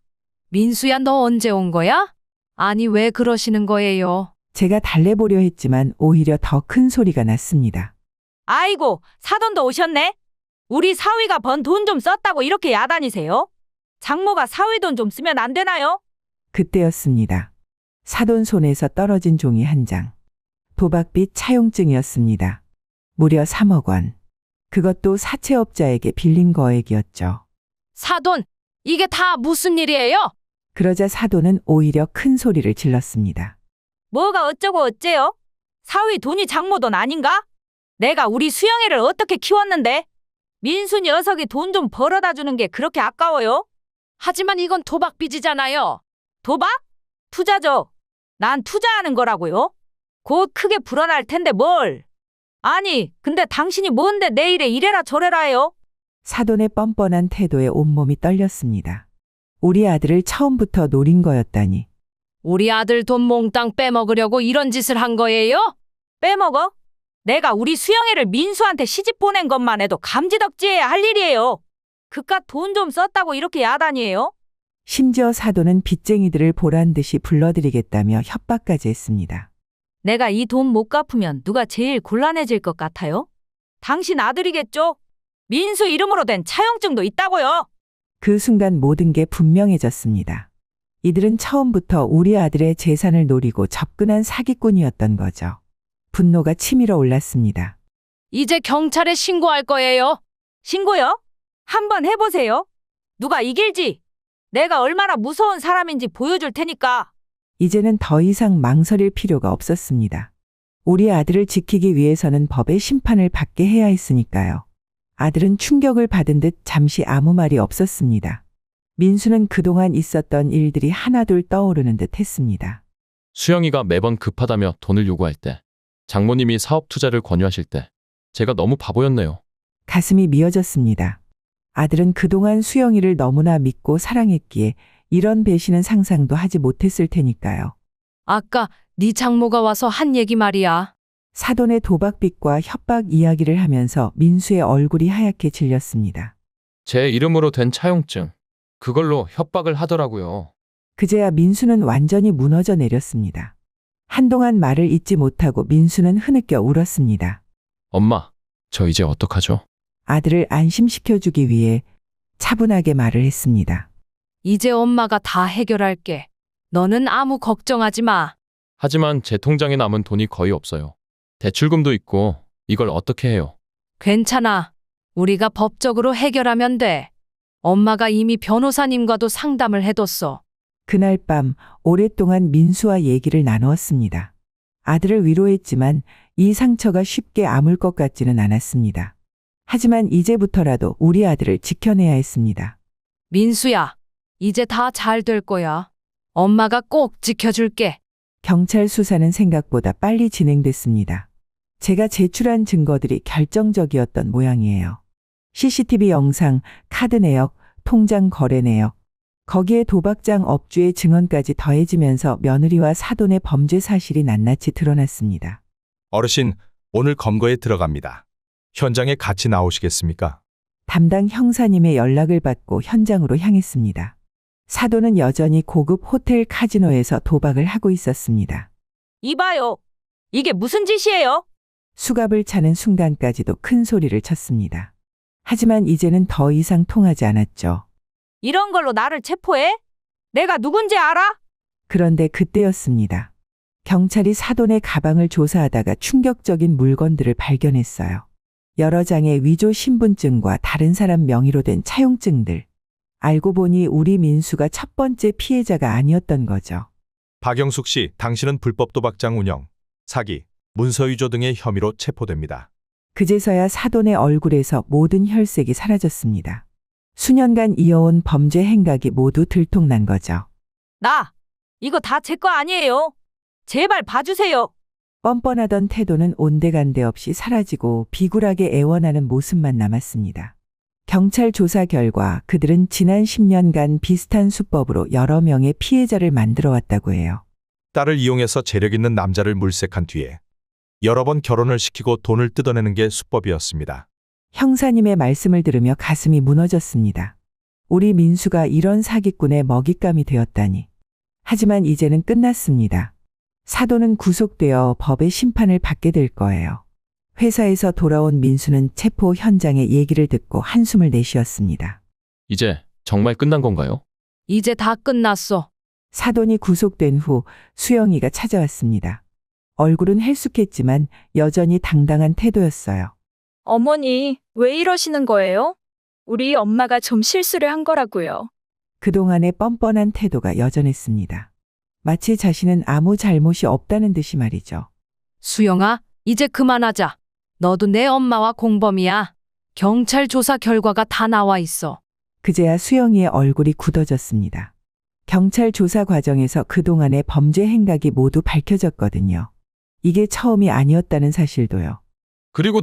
민수야, 너 언제 온 거야? 아니, 왜 그러시는 거예요? 제가 달래보려 했지만 오히려 더 큰 소리가 났습니다. 아이고, 사돈도 오셨네. 우리 사위가 번 돈 좀 썼다고 이렇게 야단이세요? 장모가 사위 돈 좀 쓰면 안 되나요? 그때였습니다. 사돈 손에서 떨어진 종이 한 장. 도박빚 차용증이었습니다. 무려 3억 원. 그것도 사채업자에게 빌린 거액이었죠. 사돈, 이게 다 무슨 일이에요? 그러자 사돈은 오히려 큰 소리를 질렀습니다. 뭐가 어쩌고 어째요? 사위 돈이 장모 돈 아닌가? 내가 우리 수영이를 어떻게 키웠는데? 민수 녀석이 돈 좀 벌어다 주는 게 그렇게 아까워요? 하지만 이건 도박빚이잖아요. 도박? 투자죠. 난 투자하는 거라고요. 곧 크게 불어날 텐데 뭘. 아니, 근데 당신이 뭔데 내일에 이래라 저래라 해요? 사돈의 뻔뻔한 태도에 온몸이 떨렸습니다. 우리 아들을 처음부터 노린 거였다니. 우리 아들 돈 몽땅 빼먹으려고 이런 짓을 한 거예요? 빼먹어? 내가 우리 수영이를 민수한테 시집 보낸 것만 해도 감지덕지해야 할 일이에요. 그깟 돈 좀 썼다고 이렇게 야단이에요? 심지어 사돈은 빚쟁이들을 보란 듯이 불러들이겠다며 협박까지 했습니다. 내가 이 돈 못 갚으면 누가 제일 곤란해질 것 같아요? 당신 아들이겠죠? 민수 이름으로 된 차용증도 있다고요. 그 순간 모든 게 분명해졌습니다. 이들은 처음부터 우리 아들의 재산을 노리고 접근한 사기꾼이었던 거죠. 분노가 치밀어 올랐습니다. 이제 경찰에 신고할 거예요. 신고요? 한번 해보세요. 누가 이길지. 내가 얼마나 무서운 사람인지 보여줄 테니까. 이제는 더 이상 망설일 필요가 없었습니다. 우리 아들을 지키기 위해서는 법의 심판을 받게 해야 했으니까요. 아들은 충격을 받은 듯 잠시 아무 말이 없었습니다. 민수는 그동안 있었던 일들이 하나둘 떠오르는 듯 했습니다. 수영이가 매번 급하다며 돈을 요구할 때, 장모님이 사업 투자를 권유하실 때, 제가 너무 바보였네요. 가슴이 미어졌습니다. 아들은 그동안 수영이를 너무나 믿고 사랑했기에 이런 배신은 상상도 하지 못했을 테니까요. 아까 네 장모가 와서 한 얘기 말이야. 사돈의 도박빚과 협박 이야기를 하면서 민수의 얼굴이 하얗게 질렸습니다. 제 이름으로 된 차용증, 그걸로 협박을 하더라고요. 그제야 민수는 완전히 무너져 내렸습니다. 한동안 말을 잇지 못하고 민수는 흐느껴 울었습니다. 엄마, 저 이제 어떡하죠? 아들을 안심시켜주기 위해 차분하게 말을 했습니다. 이제 엄마가 다 해결할게. 너는 아무 걱정하지 마. 하지만 제 통장에 남은 돈이 거의 없어요. 대출금도 있고 이걸 어떻게 해요? 괜찮아. 우리가 법적으로 해결하면 돼. 엄마가 이미 변호사님과도 상담을 해뒀어. 그날 밤 오랫동안 민수와 얘기를 나누었습니다. 아들을 위로했지만 이 상처가 쉽게 아물 것 같지는 않았습니다. 하지만 이제부터라도 우리 아들을 지켜내야 했습니다. 민수야, 이제 다 잘 될 거야. 엄마가 꼭 지켜줄게. 경찰 수사는 생각보다 빨리 진행됐습니다. 제가 제출한 증거들이 결정적이었던 모양이에요. CCTV 영상, 카드 내역, 통장 거래 내역, 거기에 도박장 업주의 증언까지 더해지면서 며느리와 사돈의 범죄 사실이 낱낱이 드러났습니다. 어르신, 오늘 검거에 들어갑니다. 현장에 같이 나오시겠습니까? 담당 형사님의 연락을 받고 현장으로 향했습니다. 사돈은 여전히 고급 호텔 카지노에서 도박을 하고 있었습니다. 이봐요. 이게 무슨 짓이에요? 수갑을 차는 순간까지도 큰 소리를 쳤습니다. 하지만 이제는 더 이상 통하지 않았죠. 이런 걸로 나를 체포해? 내가 누군지 알아? 그런데 그때였습니다. 경찰이 사돈의 가방을 조사하다가 충격적인 물건들을 발견했어요. 여러 장의 위조 신분증과 다른 사람 명의로 된 차용증들. 알고 보니 우리 민수가 첫 번째 피해자가 아니었던 거죠. 박영숙 씨, 당신은 불법 도박장 운영, 사기, 문서 위조 등의 혐의로 체포됩니다. 그제서야 사돈의 얼굴에서 모든 혈색이 사라졌습니다. 수년간 이어온 범죄 행각이 모두 들통난 거죠. 이거 다 제 거 아니에요. 제발 봐주세요. 뻔뻔하던 태도는 온데간데 없이 사라지고 비굴하게 애원하는 모습만 남았습니다. 경찰 조사 결과 그들은 지난 10년간 비슷한 수법으로 여러 명의 피해자를 만들어 왔다고 해요. 딸을 이용해서 재력 있는 남자를 물색한 뒤에 여러 번 결혼을 시키고 돈을 뜯어내는 게 수법이었습니다. 형사님의 말씀을 들으며 가슴이 무너졌습니다. 우리 민수가 이런 사기꾼의 먹잇감이 되었다니. 하지만 이제는 끝났습니다. 사돈은 구속되어 법의 심판을 받게 될 거예요. 회사에서 돌아온 민수는 체포 현장의 얘기를 듣고 한숨을 내쉬었습니다. 이제 정말 끝난 건가요? 이제 다 끝났어. 사돈이 구속된 후 수영이가 찾아왔습니다. 얼굴은 헬쑥했지만 여전히 당당한 태도였어요. 어머니, 왜 이러시는 거예요? 우리 엄마가 좀 실수를 한 거라고요. 그동안의 뻔뻔한 태도가 여전했습니다. 마치 자신은 아무 잘못이 없다는 듯이 말이죠. 수영아, 이제 그만하자. 너도 내 엄마와 공범이야. 경찰 조사 결과가 다 나와 있어. 그제야 수영이의 얼굴이 굳어졌습니다. 경찰 조사 과정에서 그동안의 범죄 행각이 모두 밝혀졌거든요. 이게 처음이 아니었다는 사실도요. 그리고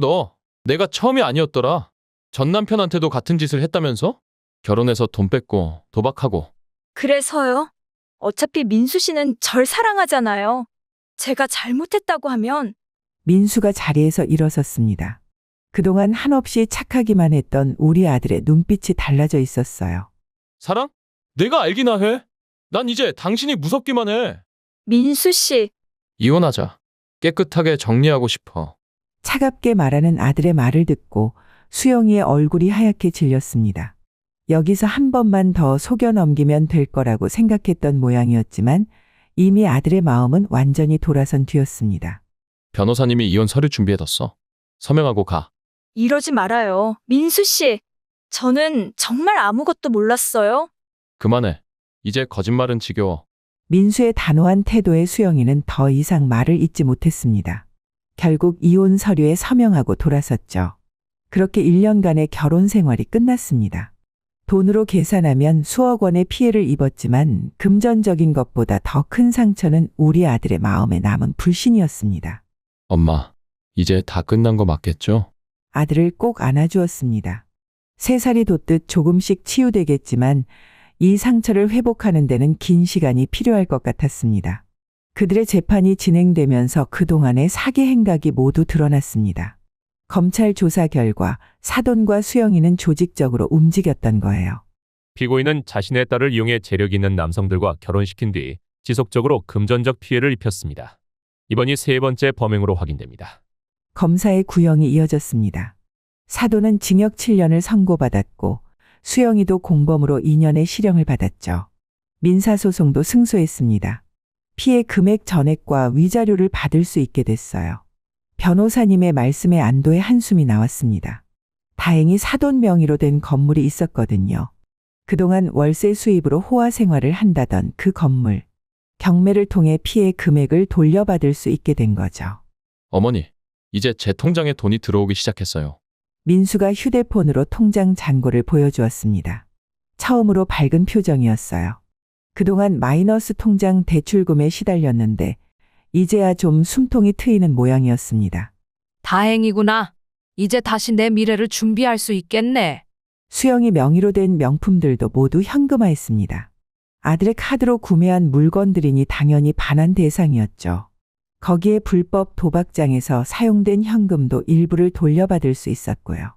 내가 처음이 아니었더라. 전 남편한테도 같은 짓을 했다면서? 결혼해서 돈 뺏고 도박하고. 그래서요? 어차피 민수 씨는 절 사랑하잖아요. 제가 잘못했다고 하면 민수가 자리에서 일어섰습니다. 그동안 한없이 착하기만 했던 우리 아들의 눈빛이 달라져 있었어요. 사랑? 내가 알기나 해. 난 이제 당신이 무섭기만 해. 민수 씨. 이혼하자. 깨끗하게 정리하고 싶어. 차갑게 말하는 아들의 말을 듣고 수영이의 얼굴이 하얗게 질렸습니다. 여기서 한 번만 더 속여 넘기면 될 거라고 생각했던 모양이었지만 이미 아들의 마음은 완전히 돌아선 뒤였습니다. 변호사님이 이혼 서류 준비해뒀어. 서명하고 가. 이러지 말아요. 민수 씨. 저는 정말 아무것도 몰랐어요. 그만해. 이제 거짓말은 지겨워. 민수의 단호한 태도에 수영이는 더 이상 말을 잇지 못했습니다. 결국 이혼 서류에 서명하고 돌아섰죠. 그렇게 1년간의 결혼 생활이 끝났습니다. 돈으로 계산하면 수억 원의 피해를 입었지만 금전적인 것보다 더 큰 상처는 우리 아들의 마음에 남은 불신이었습니다. 엄마, 이제 다 끝난 거 맞겠죠? 아들을 꼭 안아주었습니다. 3살이 돋듯 조금씩 치유되겠지만 이 상처를 회복하는 데는 긴 시간이 필요할 것 같았습니다. 그들의 재판이 진행되면서 그동안의 사기 행각이 모두 드러났습니다. 검찰 조사 결과 사돈과 수영이는 조직적으로 움직였던 거예요. 피고인은 자신의 딸을 이용해 재력 있는 남성들과 결혼시킨 뒤 지속적으로 금전적 피해를 입혔습니다. 이번이 3번째 범행으로 확인됩니다. 검사의 구형이 이어졌습니다. 사돈은 징역 7년을 선고받았고 수영이도 공범으로 2년의 실형을 받았죠. 민사소송도 승소했습니다. 피해 금액 전액과 위자료를 받을 수 있게 됐어요. 변호사님의 말씀에 안도의 한숨이 나왔습니다. 다행히 사돈 명의로 된 건물이 있었거든요. 그동안 월세 수입으로 호화 생활을 한다던 그 건물. 경매를 통해 피해 금액을 돌려받을 수 있게 된 거죠. 어머니, 이제 제 통장에 돈이 들어오기 시작했어요. 민수가 휴대폰으로 통장 잔고를 보여주었습니다. 처음으로 밝은 표정이었어요. 그동안 마이너스 통장 대출금에 시달렸는데 이제야 좀 숨통이 트이는 모양이었습니다. 다행이구나. 이제 다시 내 미래를 준비할 수 있겠네. 수영이 명의로 된 명품들도 모두 현금화했습니다. 아들의 카드로 구매한 물건들이니 당연히 반환 대상이었죠. 거기에 불법 도박장에서 사용된 현금도 일부를 돌려받을 수 있었고요.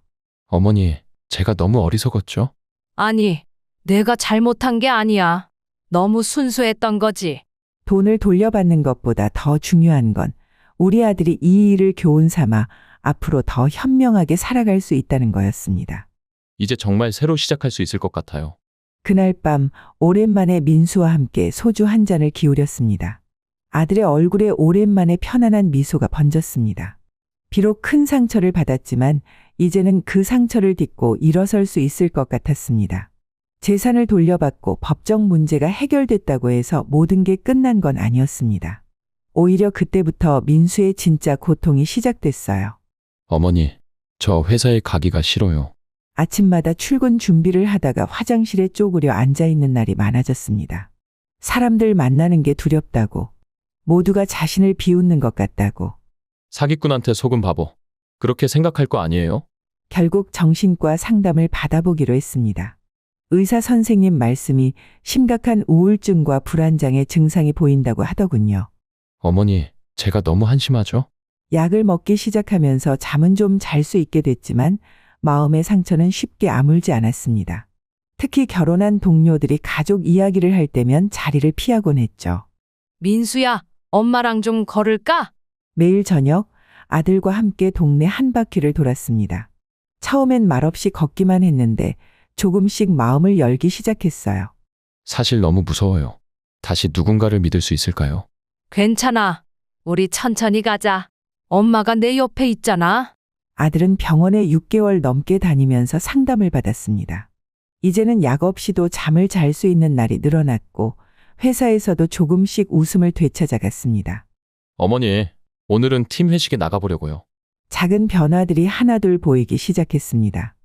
어머니, 제가 너무 어리석었죠? 아니, 내가 잘못한 게 아니야. 너무 순수했던 거지. 돈을 돌려받는 것보다 더 중요한 건 우리 아들이 이 일을 교훈 삼아 앞으로 더 현명하게 살아갈 수 있다는 거였습니다. 이제 정말 새로 시작할 수 있을 것 같아요. 그날 밤 오랜만에 민수와 함께 소주 한 잔을 기울였습니다. 아들의 얼굴에 오랜만에 편안한 미소가 번졌습니다. 비록 큰 상처를 받았지만 이제는 그 상처를 딛고 일어설 수 있을 것 같았습니다. 재산을 돌려받고 법적 문제가 해결됐다고 해서 모든 게 끝난 건 아니었습니다. 오히려 그때부터 민수의 진짜 고통이 시작됐어요. 어머니, 저 회사에 가기가 싫어요. 아침마다 출근 준비를 하다가 화장실에 쪼그려 앉아 있는 날이 많아졌습니다. 사람들 만나는 게 두렵다고, 모두가 자신을 비웃는 것 같다고. 사기꾼한테 속은 바보. 그렇게 생각할 거 아니에요? 결국 정신과 상담을 받아보기로 했습니다. 의사 선생님 말씀이 심각한 우울증과 불안장애 증상이 보인다고 하더군요. 어머니, 제가 너무 한심하죠? 약을 먹기 시작하면서 잠은 좀 잘 수 있게 됐지만 마음의 상처는 쉽게 아물지 않았습니다. 특히 결혼한 동료들이 가족 이야기를 할 때면 자리를 피하곤 했죠. 민수야, 엄마랑 좀 걸을까? 매일 저녁 아들과 함께 동네 한 바퀴를 돌았습니다. 처음엔 말없이 걷기만 했는데 조금씩 마음을 열기 시작했어요. 사실 너무 무서워요. 다시 누군가를 믿을 수 있을까요? 괜찮아. 우리 천천히 가자. 엄마가 내 옆에 있잖아. 아들은 병원에 6개월 넘게 다니면서 상담을 받았습니다. 이제는 약 없이도 잠을 잘 수 있는 날이 늘어났고 회사에서도 조금씩 웃음을 되찾아갔습니다. 어머니, 오늘은 팀 회식에 나가보려고요. 작은 변화들이 하나둘 보이기 시작했습니다.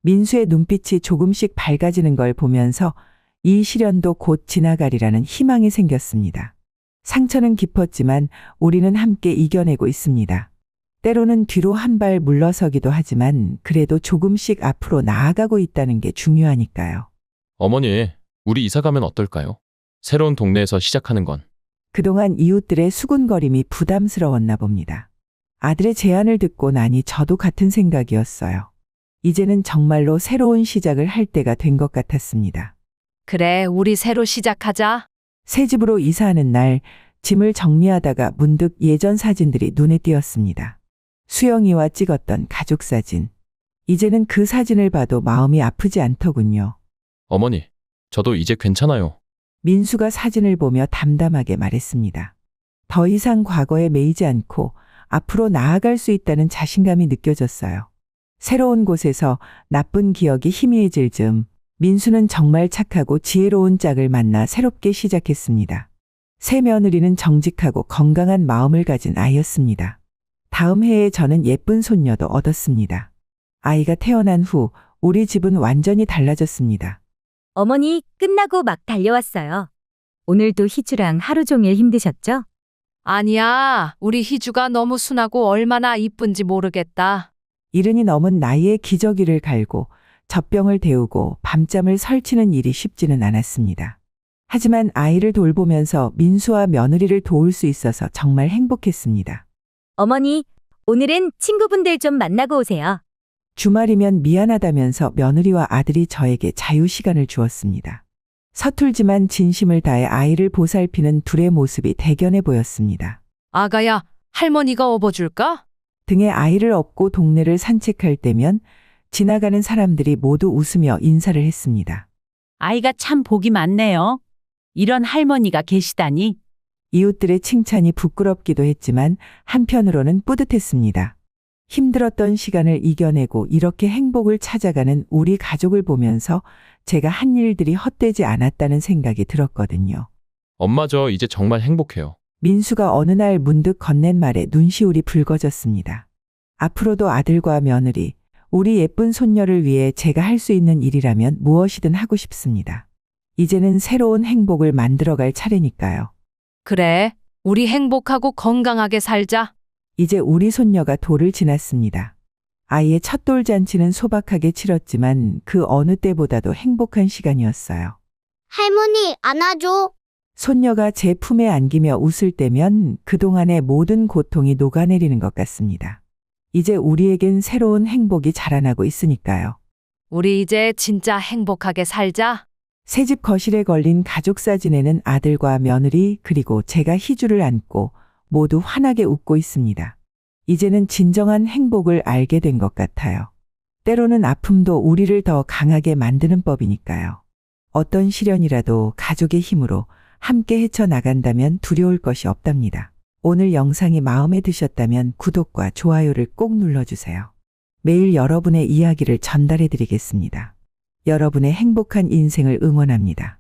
민수의 눈빛이 조금씩 밝아지는 걸 보면서 이 시련도 곧 지나가리라는 희망이 생겼습니다. 상처는 깊었지만 우리는 함께 이겨내고 있습니다. 때로는 뒤로 한 발 물러서기도 하지만 그래도 조금씩 앞으로 나아가고 있다는 게 중요하니까요. 어머니, 우리 이사 가면 어떨까요? 새로운 동네에서 시작하는 건. 그동안 이웃들의 수군거림이 부담스러웠나 봅니다. 아들의 제안을 듣고 나니 저도 같은 생각이었어요. 이제는 정말로 새로운 시작을 할 때가 된 것 같았습니다. 그래, 우리 새로 시작하자. 새 집으로 이사하는 날 짐을 정리하다가 문득 예전 사진들이 눈에 띄었습니다. 수영이와 찍었던 가족 사진. 이제는 그 사진을 봐도 마음이 아프지 않더군요. 어머니, 저도 이제 괜찮아요. 민수가 사진을 보며 담담하게 말했습니다. 더 이상 과거에 매이지 않고 앞으로 나아갈 수 있다는 자신감이 느껴졌어요. 새로운 곳에서 나쁜 기억이 희미해질 즈음 민수는 정말 착하고 지혜로운 짝을 만나 새롭게 시작했습니다. 새 며느리는 정직하고 건강한 마음을 가진 아이였습니다. 다음 해에 저는 예쁜 손녀도 얻었습니다. 아이가 태어난 후 우리 집은 완전히 달라졌습니다. 어머니, 끝나고 막 달려왔어요. 오늘도 희주랑 하루 종일 힘드셨죠? 아니야, 우리 희주가 너무 순하고 얼마나 이쁜지 모르겠다. 이른이 넘은 나이에 기저귀를 갈고 젖병을 데우고 밤잠을 설치는 일이 쉽지는 않았습니다. 하지만 아이를 돌보면서 민수와 며느리를 도울 수 있어서 정말 행복했습니다. 어머니, 오늘은 친구분들 좀 만나고 오세요. 주말이면 미안하다면서 며느리와 아들이 저에게 자유 시간을 주었습니다. 서툴지만 진심을 다해 아이를 보살피는 둘의 모습이 대견해 보였습니다. 아가야, 할머니가 업어줄까? 등에 아이를 업고 동네를 산책할 때면 지나가는 사람들이 모두 웃으며 인사를 했습니다. 아이가 참 복이 많네요. 이런 할머니가 계시다니. 이웃들의 칭찬이 부끄럽기도 했지만 한편으로는 뿌듯했습니다. 힘들었던 시간을 이겨내고 이렇게 행복을 찾아가는 우리 가족을 보면서 제가 한 일들이 헛되지 않았다는 생각이 들었거든요. 엄마, 저 이제 정말 행복해요. 민수가 어느 날 문득 건넨 말에 눈시울이 붉어졌습니다. 앞으로도 아들과 며느리, 우리 예쁜 손녀를 위해 제가 할 수 있는 일이라면 무엇이든 하고 싶습니다. 이제는 새로운 행복을 만들어갈 차례니까요. 그래, 우리 행복하고 건강하게 살자. 이제 우리 손녀가 돌을 지났습니다. 아이의 첫 돌잔치는 소박하게 치렀지만 그 어느 때보다도 행복한 시간이었어요. 할머니, 안아줘. 손녀가 제 품에 안기며 웃을 때면 그동안의 모든 고통이 녹아내리는 것 같습니다. 이제 우리에겐 새로운 행복이 자라나고 있으니까요. 우리 이제 진짜 행복하게 살자. 새집 거실에 걸린 가족 사진에는 아들과 며느리 그리고 제가 희주를 안고 모두 환하게 웃고 있습니다. 이제는 진정한 행복을 알게 된 것 같아요. 때로는 아픔도 우리를 더 강하게 만드는 법이니까요. 어떤 시련이라도 가족의 힘으로 함께 헤쳐나간다면 두려울 것이 없답니다. 오늘 영상이 마음에 드셨다면 구독과 좋아요를 꼭 눌러주세요. 매일 여러분의 이야기를 전달해 드리겠습니다. 여러분의 행복한 인생을 응원합니다.